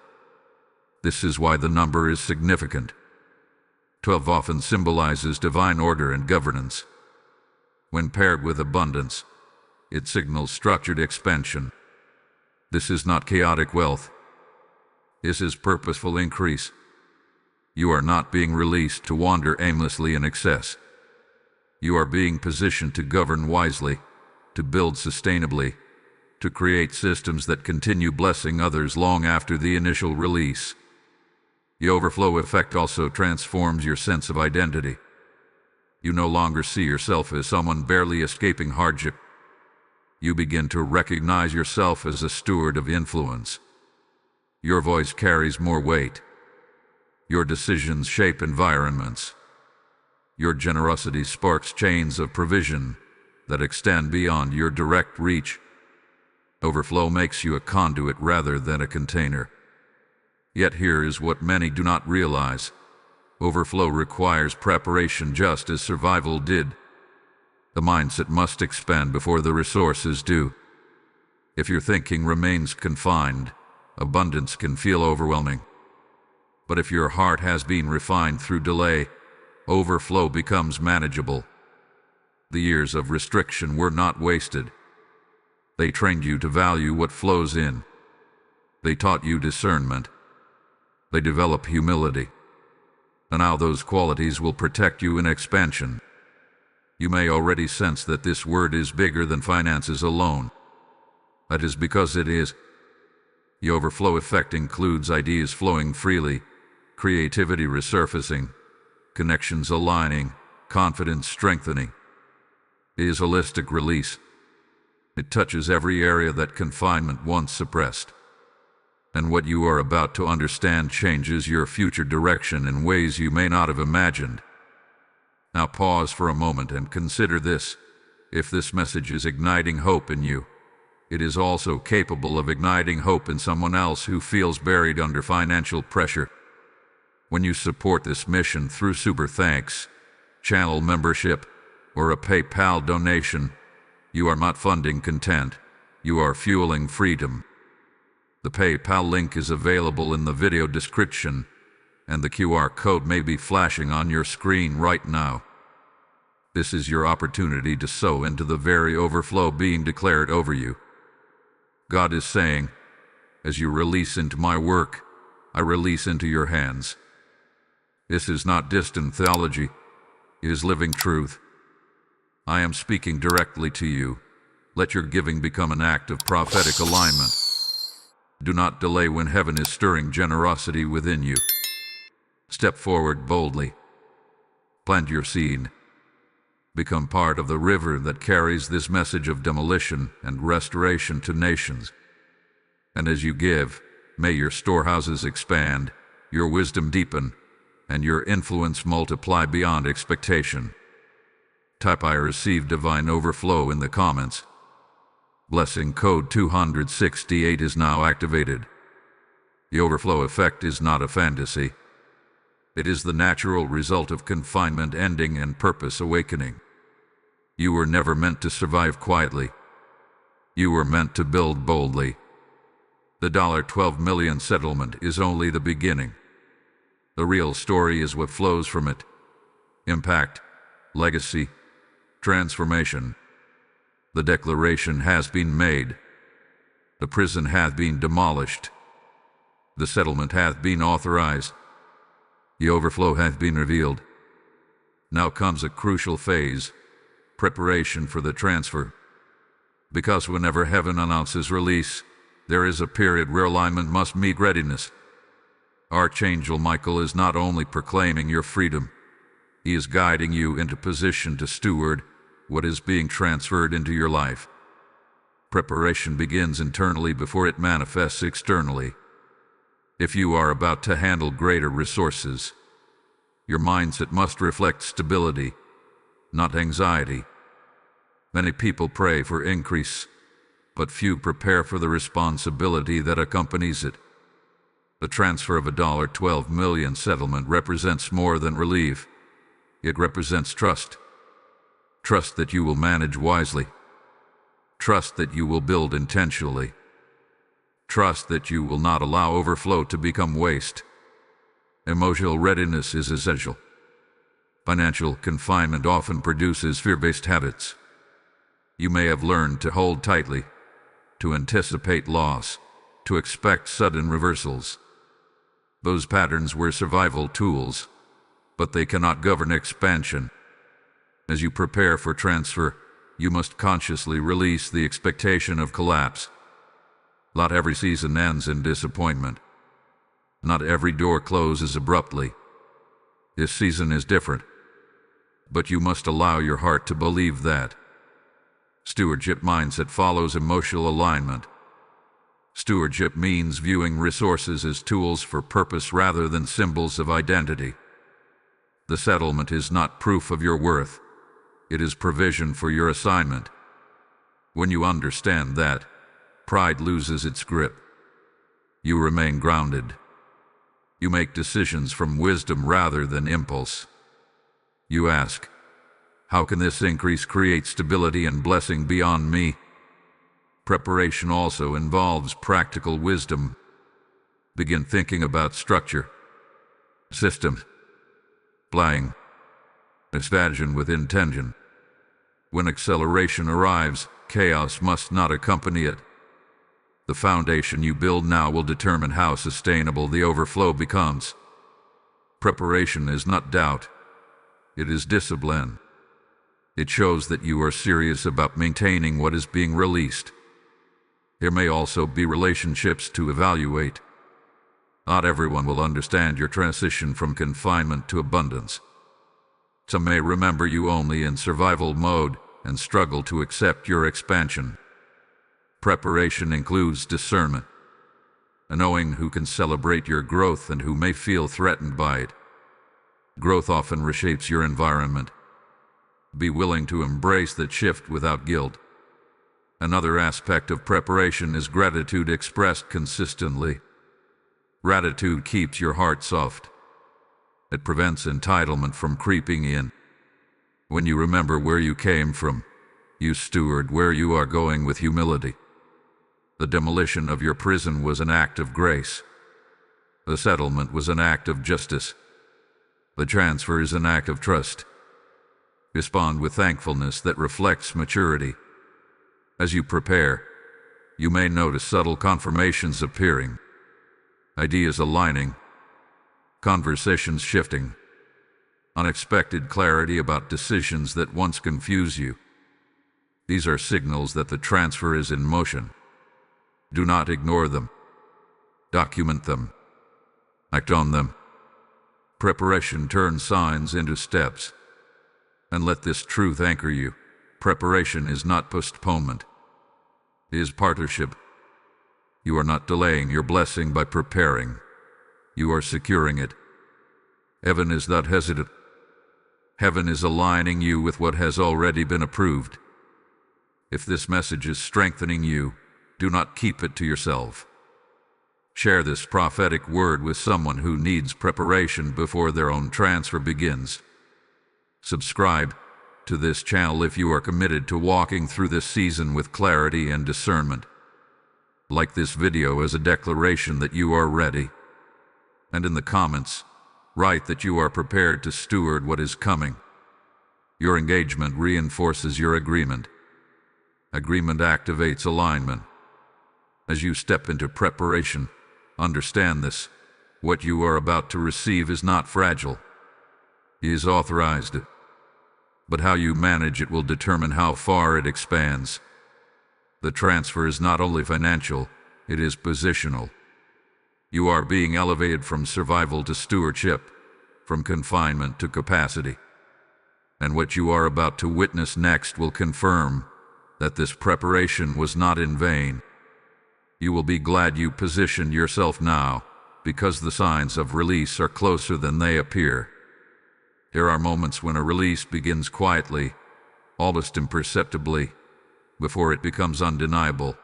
This is why the number is significant. 12 often symbolizes divine order and governance. When paired with abundance, it signals structured expansion. This is not chaotic wealth. This is purposeful increase. You are not being released to wander aimlessly in excess. You are being positioned to govern wisely, to build sustainably, to create systems that continue blessing others long after the initial release. The overflow effect also transforms your sense of identity. You no longer see yourself as someone barely escaping hardship. You begin to recognize yourself as a steward of influence. Your voice carries more weight. Your decisions shape environments. Your generosity sparks chains of provision that extend beyond your direct reach. Overflow makes you a conduit rather than a container. Yet here is what many do not realize. Overflow requires preparation just as survival did. The mindset must expand before the resources do. If your thinking remains confined, abundance can feel overwhelming. But if your heart has been refined through delay, overflow becomes manageable. The years of restriction were not wasted. They trained you to value what flows in. They taught you discernment. They develop humility. And now those qualities will protect you in expansion. You may already sense that this word is bigger than finances alone. That is because it is. The overflow effect includes ideas flowing freely, creativity resurfacing, connections aligning, confidence strengthening. It is holistic release. It touches every area that confinement once suppressed. And what you are about to understand changes your future direction in ways you may not have imagined. Now pause for a moment and consider this. If this message is igniting hope in you, it is also capable of igniting hope in someone else who feels buried under financial pressure. When you support this mission through super thanks, channel membership, or a PayPal donation, You are not funding content, you are fueling freedom. The PayPal link is available in the video description, and the QR code may be flashing on your screen right now. This is your opportunity to sow into the very overflow being declared over you. God is saying, as you release into my work, I release into your hands. This is not distant theology, it is living truth. I am speaking directly to you. Let your giving become an act of prophetic alignment. Do not delay when heaven is stirring generosity within you. Step forward boldly. Plant your seed. Become part of the river that carries this message of demolition and restoration to nations. And as you give, may your storehouses expand, your wisdom deepen, and your influence multiply beyond expectation. Type I receive divine overflow in the comments. Blessing code 268 is now activated. The overflow effect is not a fantasy. It is the natural result of confinement ending and purpose awakening. You were never meant to survive quietly. You were meant to build boldly. The $12 million settlement is only the beginning. The real story is what flows from it. Impact, legacy, transformation. The declaration has been made. The prison hath been demolished. The settlement hath been authorized. The overflow hath been revealed. Now comes a crucial phase, preparation for the transfer. Because whenever heaven announces release, there is a period where alignment must meet readiness. Archangel Michael is not only proclaiming your freedom, he is guiding you into position to steward what is being transferred into your life. Preparation begins internally before it manifests externally. If you are about to handle greater resources, your mindset must reflect stability, not anxiety. Many people pray for increase, but few prepare for the responsibility that accompanies it. The transfer of a $12 million settlement represents more than relief. It represents trust. Trust that you will manage wisely. Trust that you will build intentionally. Trust that you will not allow overflow to become waste. Emotional readiness is essential. Financial confinement often produces fear-based habits. You may have learned to hold tightly, to anticipate loss, to expect sudden reversals. Those patterns were survival tools, but they cannot govern expansion. As you prepare for transfer, you must consciously release the expectation of collapse. Not every season ends in disappointment. Not every door closes abruptly. This season is different, but you must allow your heart to believe that. Stewardship mindset follows emotional alignment. Stewardship means viewing resources as tools for purpose rather than symbols of identity. The settlement is not proof of your worth. It is provision for your assignment. When you understand that, pride loses its grip. You remain grounded. You make decisions from wisdom rather than impulse. You ask, how can this increase create stability and blessing beyond me? Preparation also involves practical wisdom. Begin thinking about structure, systems, planning, expansion with intention. When acceleration arrives, chaos must not accompany it. The foundation you build now will determine how sustainable the overflow becomes. Preparation is not doubt. It is discipline. It shows that you are serious about maintaining what is being released. There may also be relationships to evaluate. Not everyone will understand your transition from confinement to abundance. Some may remember you only in survival mode and struggle to accept your expansion. Preparation includes discernment, a knowing who can celebrate your growth and who may feel threatened by it. Growth often reshapes your environment. Be willing to embrace that shift without guilt. Another aspect of preparation is gratitude expressed consistently. Gratitude keeps your heart soft. It prevents entitlement from creeping in. When you remember where you came from, You steward where you are going with humility. The demolition of your prison was an act of grace. The settlement was an act of justice. The transfer is an act of trust. Respond with thankfulness that reflects maturity. As you prepare, you may notice subtle confirmations appearing, ideas aligning, conversations shifting, unexpected clarity about decisions that once confused you. These are signals that the transfer is in motion. Do not ignore them. Document them. Act on them. Preparation turns signs into steps. And let this truth anchor you. Preparation is not postponement. It is partnership. You are not delaying your blessing by preparing. You are securing it. Heaven is not hesitant. Heaven is aligning you with what has already been approved. If this message is strengthening you, do not keep it to yourself. Share this prophetic word with someone who needs preparation before their own transfer begins. Subscribe to this channel if you are committed to walking through this season with clarity and discernment. Like this video as a declaration that you are ready. And in the comments, write that you are prepared to steward what is coming. Your engagement reinforces your agreement. Agreement activates alignment. As you step into preparation, understand this. What you are about to receive is not fragile. It is authorized. But how you manage it will determine how far it expands. The transfer is not only financial, it is positional. You are being elevated from survival to stewardship, from confinement to capacity. And what you are about to witness next will confirm that this preparation was not in vain. You will be glad you positioned yourself now, because the signs of release are closer than they appear. There are moments when a release begins quietly, almost imperceptibly, before it becomes undeniable.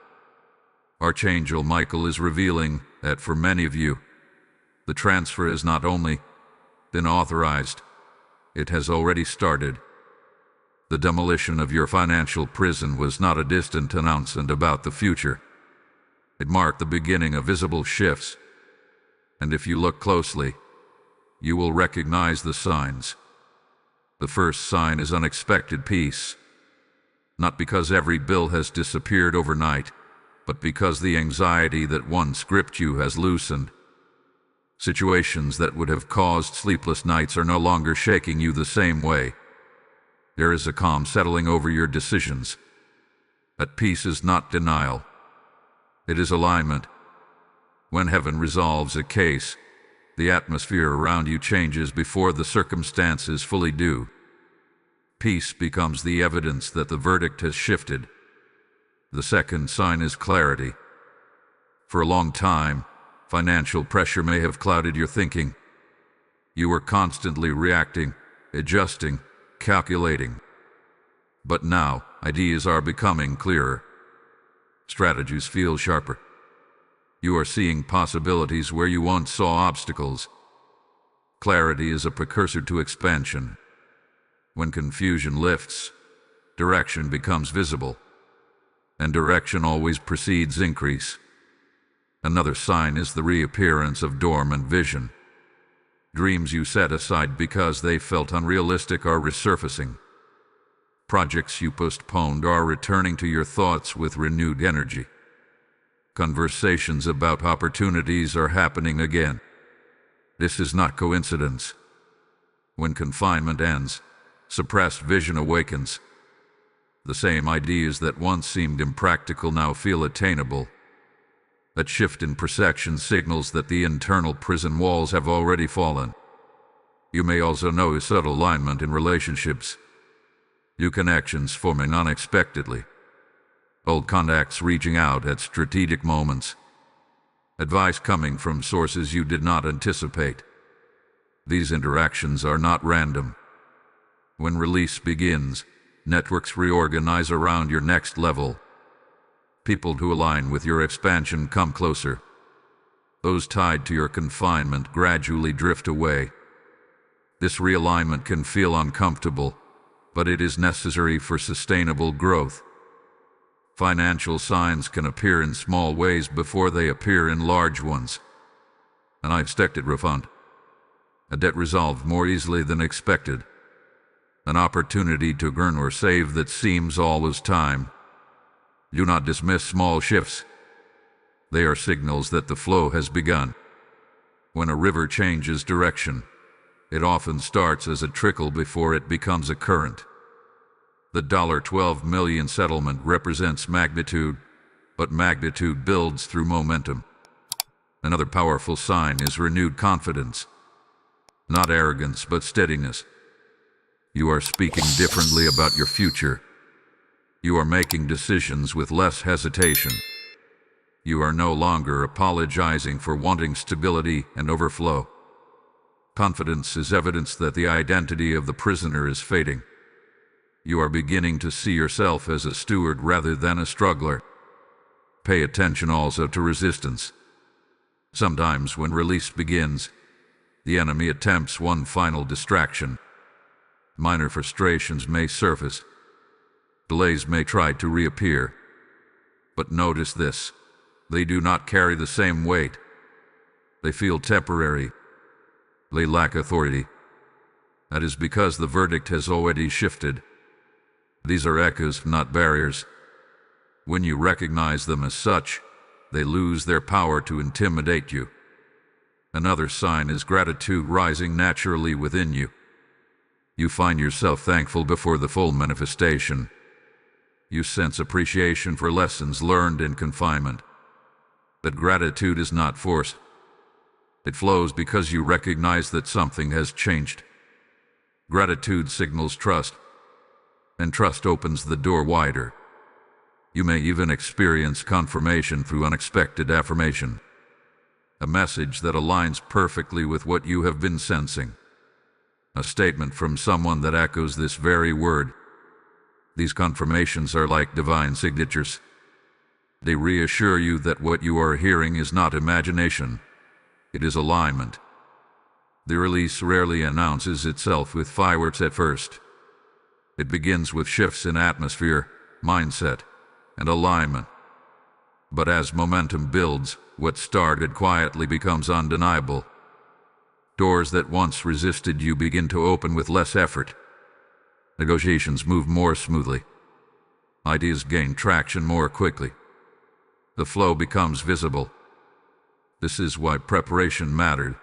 Archangel Michael is revealing that for many of you, the transfer has not only been authorized, it has already started. The demolition of your financial prison was not a distant announcement about the future. It marked the beginning of visible shifts. And if you look closely, you will recognize the signs. The first sign is unexpected peace. Not because every bill has disappeared overnight, but because the anxiety that once gripped you has loosened. Situations that would have caused sleepless nights are no longer shaking you the same way. There is a calm settling over your decisions. That peace is not denial. It is alignment. When heaven resolves a case, the atmosphere around you changes before the circumstances fully do. Peace becomes the evidence that the verdict has shifted. The second sign is clarity. For a long time, financial pressure may have clouded your thinking. You were constantly reacting, adjusting, calculating. But now, ideas are becoming clearer. Strategies feel sharper. You are seeing possibilities where you once saw obstacles. Clarity is a precursor to expansion. When confusion lifts, direction becomes visible. And direction always precedes increase. Another sign is the reappearance of dormant vision. Dreams you set aside because they felt unrealistic are resurfacing. Projects you postponed are returning to your thoughts with renewed energy. Conversations about opportunities are happening again. This is not coincidence. When confinement ends, suppressed vision awakens. The same ideas that once seemed impractical now feel attainable. That shift in perception signals that the internal prison walls have already fallen. You may also notice subtle alignment in relationships. New connections forming unexpectedly. Old contacts reaching out at strategic moments. Advice coming from sources you did not anticipate. These interactions are not random. When release begins, networks reorganize around your next level. People who align with your expansion come closer. Those tied to your confinement gradually drift away. This realignment can feel uncomfortable, but it is necessary for sustainable growth. Financial signs can appear in small ways before they appear in large ones. An unexpected refund, a debt resolved more easily than expected, an opportunity to earn or save that seems always time. Do not dismiss small shifts. They are signals that the flow has begun. When a river changes direction, it often starts as a trickle before it becomes a current. The $12 million settlement represents magnitude, but magnitude builds through momentum. Another powerful sign is renewed confidence. Not arrogance, but steadiness. You are speaking differently about your future. You are making decisions with less hesitation. You are no longer apologizing for wanting stability and overflow. Confidence is evidence that the identity of the prisoner is fading. You are beginning to see yourself as a steward rather than a struggler. Pay attention also to resistance. Sometimes when release begins, the enemy attempts one final distraction. Minor frustrations may surface. Delays may try to reappear. But notice this: they do not carry the same weight. They feel temporary. They lack authority. That is because the verdict has already shifted. These are echoes, not barriers. When you recognize them as such, they lose their power to intimidate you. Another sign is gratitude rising naturally within you. You find yourself thankful before the full manifestation. You sense appreciation for lessons learned in confinement. That gratitude is not forced. It flows because you recognize that something has changed. Gratitude signals trust, and trust opens the door wider. You may even experience confirmation through unexpected affirmation, a message that aligns perfectly with what you have been sensing, a statement from someone that echoes this very word. These confirmations are like divine signatures. They reassure you that what you are hearing is not imagination. It is alignment. The release rarely announces itself with fireworks at first. It begins with shifts in atmosphere, mindset, and alignment. But as momentum builds, what started quietly becomes undeniable. Doors that once resisted you begin to open with less effort. Negotiations move more smoothly. Ideas gain traction more quickly. The flow becomes visible. This is why preparation mattered.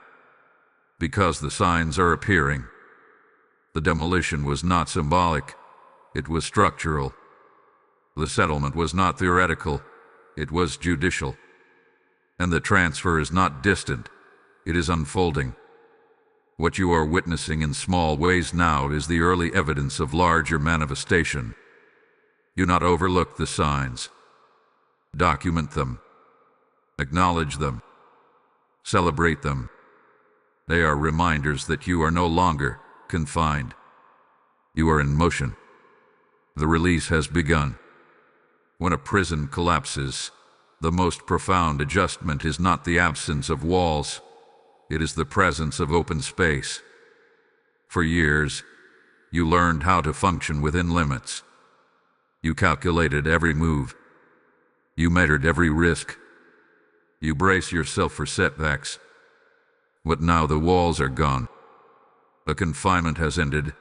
Because the signs are appearing. The demolition was not symbolic. It was structural. The settlement was not theoretical. It was judicial. And the transfer is not distant. It is unfolding. What you are witnessing in small ways now is the early evidence of larger manifestation. Do not overlook the signs. Document them. Acknowledge them. Celebrate them. They are reminders that you are no longer confined. You are in motion. The release has begun. When a prison collapses, the most profound adjustment is not the absence of walls. It is the presence of open space. For years, you learned how to function within limits. You calculated every move. You measured every risk. You brace yourself for setbacks. But now the walls are gone. The confinement has ended.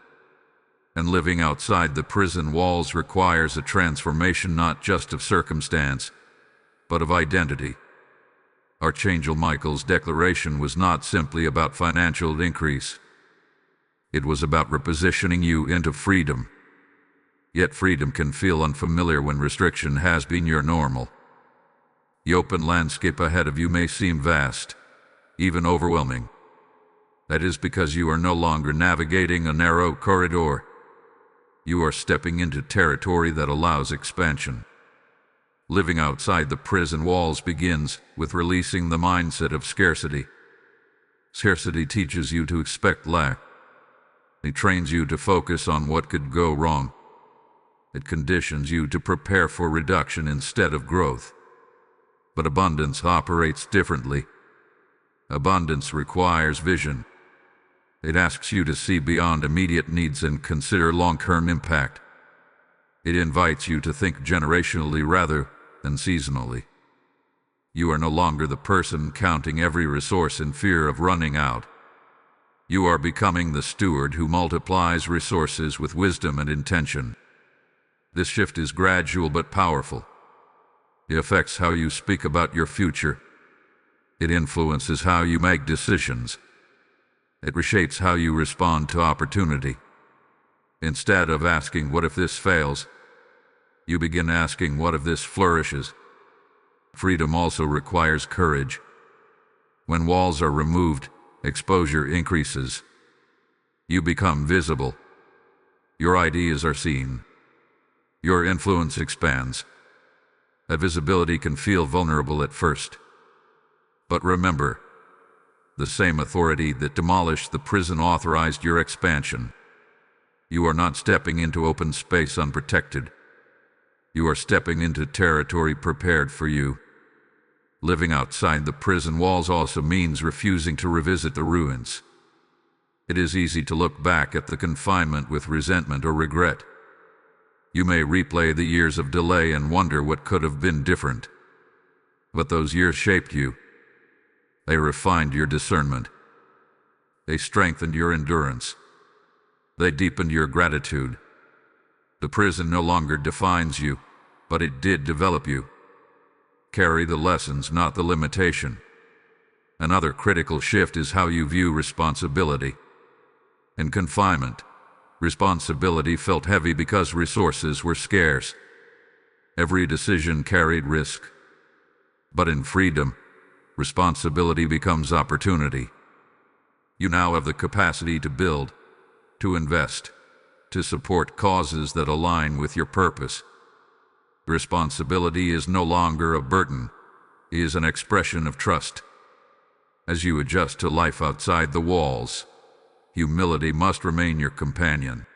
And living outside the prison walls requires a transformation not just of circumstance, but of identity. Archangel Michael's declaration was not simply about financial increase. It was about repositioning you into freedom. Yet freedom can feel unfamiliar when restriction has been your normal. The open landscape ahead of you may seem vast, even overwhelming. That is because you are no longer navigating a narrow corridor. You are stepping into territory that allows expansion. Living outside the prison walls begins with releasing the mindset of scarcity. Scarcity teaches you to expect lack. It trains you to focus on what could go wrong. It conditions you to prepare for reduction instead of growth. But abundance operates differently. Abundance requires vision. It asks you to see beyond immediate needs and consider long-term impact. It invites you to think generationally rather than seasonally. You are no longer the person counting every resource in fear of running out. You are becoming the steward who multiplies resources with wisdom and intention. This shift is gradual but powerful. It affects how you speak about your future. It influences how you make decisions. It reshapes how you respond to opportunity. Instead of asking, "What if this fails?" you begin asking, "What if this flourishes?" Freedom also requires courage. When walls are removed, exposure increases. You become visible. Your ideas are seen. Your influence expands. That visibility can feel vulnerable at first. But remember, the same authority that demolished the prison authorized your expansion. You are not stepping into open space unprotected. You are stepping into territory prepared for you. Living outside the prison walls also means refusing to revisit the ruins. It is easy to look back at the confinement with resentment or regret. You may replay the years of delay and wonder what could have been different. But those years shaped you. They refined your discernment. They strengthened your endurance. They deepened your gratitude. The prison no longer defines you, but it did develop you. Carry the lessons, not the limitation. Another critical shift is how you view responsibility. In confinement, responsibility felt heavy because resources were scarce. Every decision carried risk. But in freedom, responsibility becomes opportunity. You now have the capacity to build, to invest, to support causes that align with your purpose. Responsibility is no longer a burden. It is an expression of trust. As you adjust to life outside the walls, humility must remain your companion.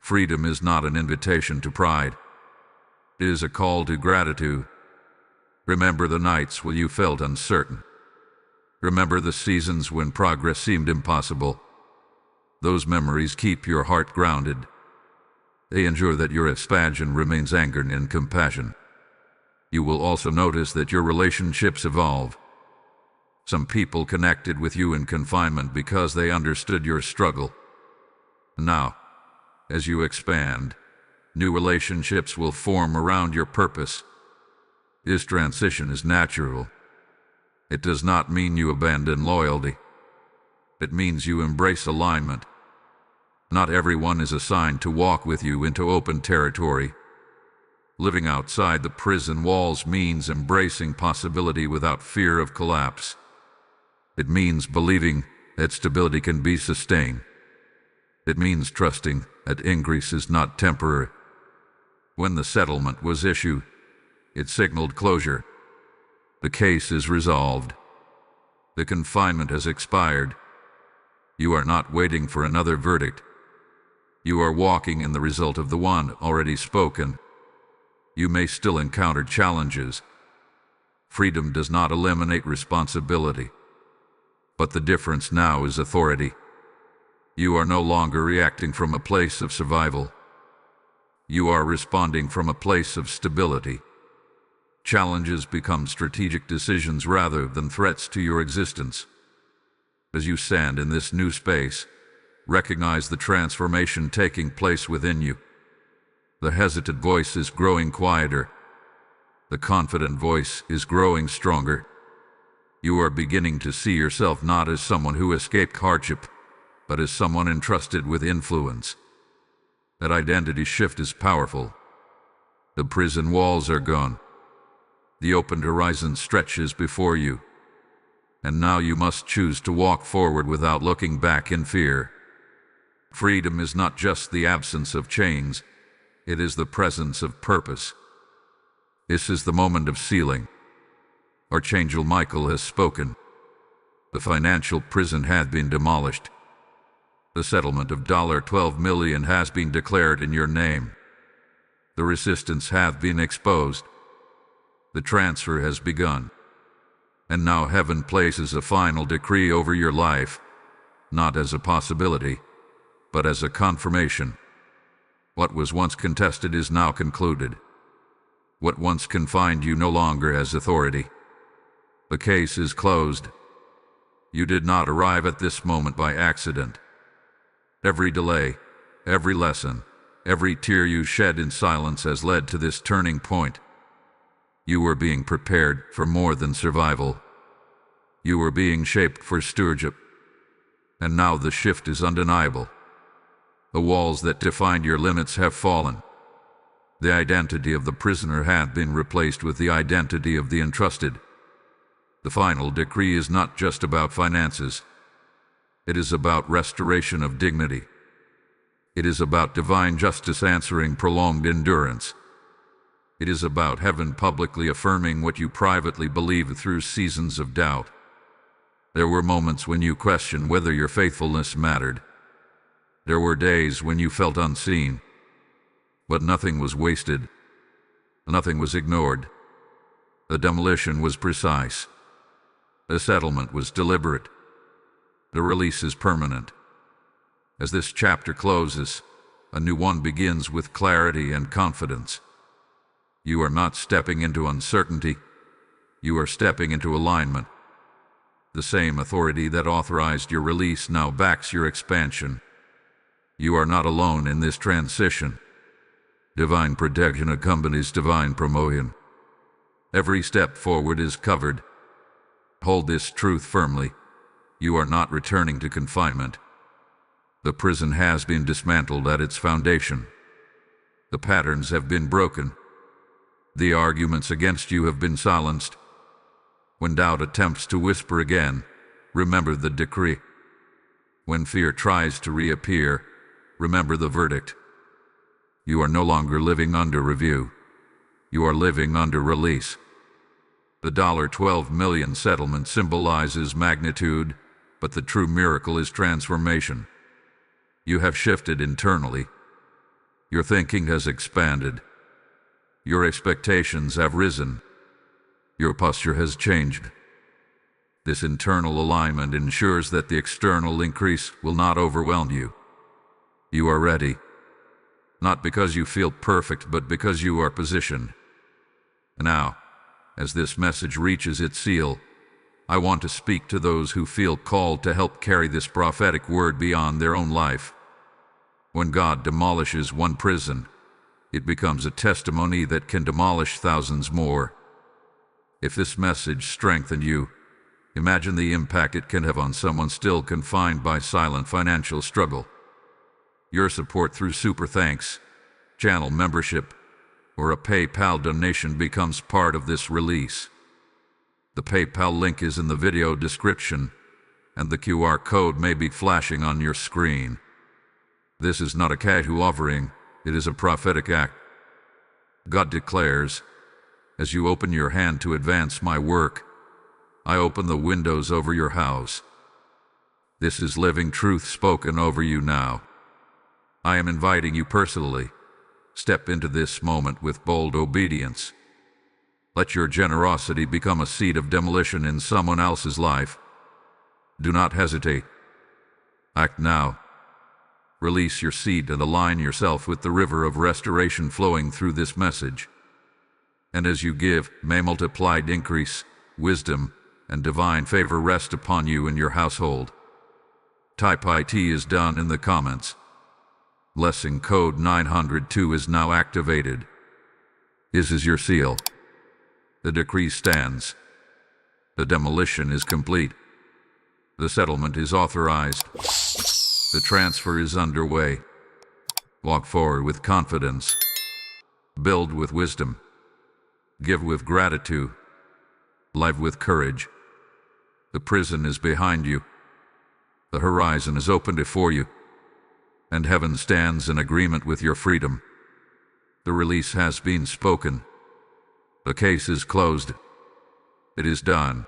Freedom is not an invitation to pride. It is a call to gratitude. Remember the nights when you felt uncertain. Remember the seasons when progress seemed impossible. Those memories keep your heart grounded. They ensure that your expansion remains anchored in compassion. You will also notice that your relationships evolve. Some people connected with you in confinement because they understood your struggle. Now, as you expand, new relationships will form around your purpose. This transition is natural. It does not mean you abandon loyalty. It means you embrace alignment. Not everyone is assigned to walk with you into open territory. Living outside the prison walls means embracing possibility without fear of collapse. It means believing that stability can be sustained. It means trusting that increase is not temporary. When the settlement was issued, it signaled closure. The case is resolved. The confinement has expired. You are not waiting for another verdict. You are walking in the result of the one already spoken. You may still encounter challenges. Freedom does not eliminate responsibility. But the difference now is authority. You are no longer reacting from a place of survival. You are responding from a place of stability. Challenges become strategic decisions rather than threats to your existence. As you stand in this new space, recognize the transformation taking place within you. The hesitant voice is growing quieter. The confident voice is growing stronger. You are beginning to see yourself not as someone who escaped hardship, but as someone entrusted with influence. That identity shift is powerful. The prison walls are gone. The open horizon stretches before you. And now you must choose to walk forward without looking back in fear. Freedom is not just the absence of chains, it is the presence of purpose. This is the moment of sealing. Archangel Michael has spoken. The financial prison has been demolished. The settlement of $12 million has been declared in your name. The resistance has been exposed. The transfer has begun. And now heaven places a final decree over your life. not as a possibility, but as a confirmation. What was once contested is now concluded. What once confined you no longer has authority. The case is closed. You did not arrive at this moment by accident. Every delay, every lesson, every tear you shed in silence has led to this turning point. You were being prepared for more than survival. You were being shaped for stewardship. And now the shift is undeniable. The walls that defined your limits have fallen. The identity of the prisoner had been replaced with the identity of the entrusted. The final decree is not just about finances. It is about restoration of dignity. It is about divine justice answering prolonged endurance. It is about heaven publicly affirming what you privately believed through seasons of doubt. There were moments when you questioned whether your faithfulness mattered. There were days when you felt unseen. But nothing was wasted. Nothing was ignored. The demolition was precise. The settlement was deliberate. The release is permanent. As this chapter closes, a new one begins with clarity and confidence. You are not stepping into uncertainty. You are stepping into alignment. The same authority that authorized your release now backs your expansion. You are not alone in this transition. Divine protection accompanies divine promotion. Every step forward is covered. Hold this truth firmly. You are not returning to confinement. The prison has been dismantled at its foundation. The patterns have been broken. The arguments against you have been silenced. When doubt attempts to whisper again, remember the decree. When fear tries to reappear, remember the verdict. You are no longer living under review. You are living under release. The $12 million settlement symbolizes magnitude, but the true miracle is transformation. You have shifted internally. Your thinking has expanded. Your expectations have risen. Your posture has changed. This internal alignment ensures that the external increase will not overwhelm you. You are ready. Not because you feel perfect, but because you are positioned. Now, as this message reaches its seal, I want to speak to those who feel called to help carry this prophetic word beyond their own life. When God demolishes one prison, it becomes a testimony that can demolish thousands more. If this message strengthened you, imagine the impact it can have on someone still confined by silent financial struggle. Your support through super thanks, channel membership, or a PayPal donation becomes part of this release. The PayPal link is in the video description, and the QR code may be flashing on your screen. This is not a casual offering, it is a prophetic act. God declares, as you open your hand to advance my work, I open the windows over your house. This is living truth spoken over you now. I am inviting you personally. Step into this moment with bold obedience. Let your generosity become a seed of demolition in someone else's life. Do not hesitate. Act now. Release your seed and align yourself with the river of restoration flowing through this message. And as you give, may multiplied increase, wisdom, and divine favor rest upon you and your household. Type IT is done in the comments. Blessing code 902 is now activated. This is your seal. The decree stands. The demolition is complete. The settlement is authorized. The transfer is underway. Walk forward with confidence. Build with wisdom. Give with gratitude. Live with courage. The prison is behind you. The horizon is open before you. And heaven stands in agreement with your freedom. The release has been spoken. The case is closed. It is done.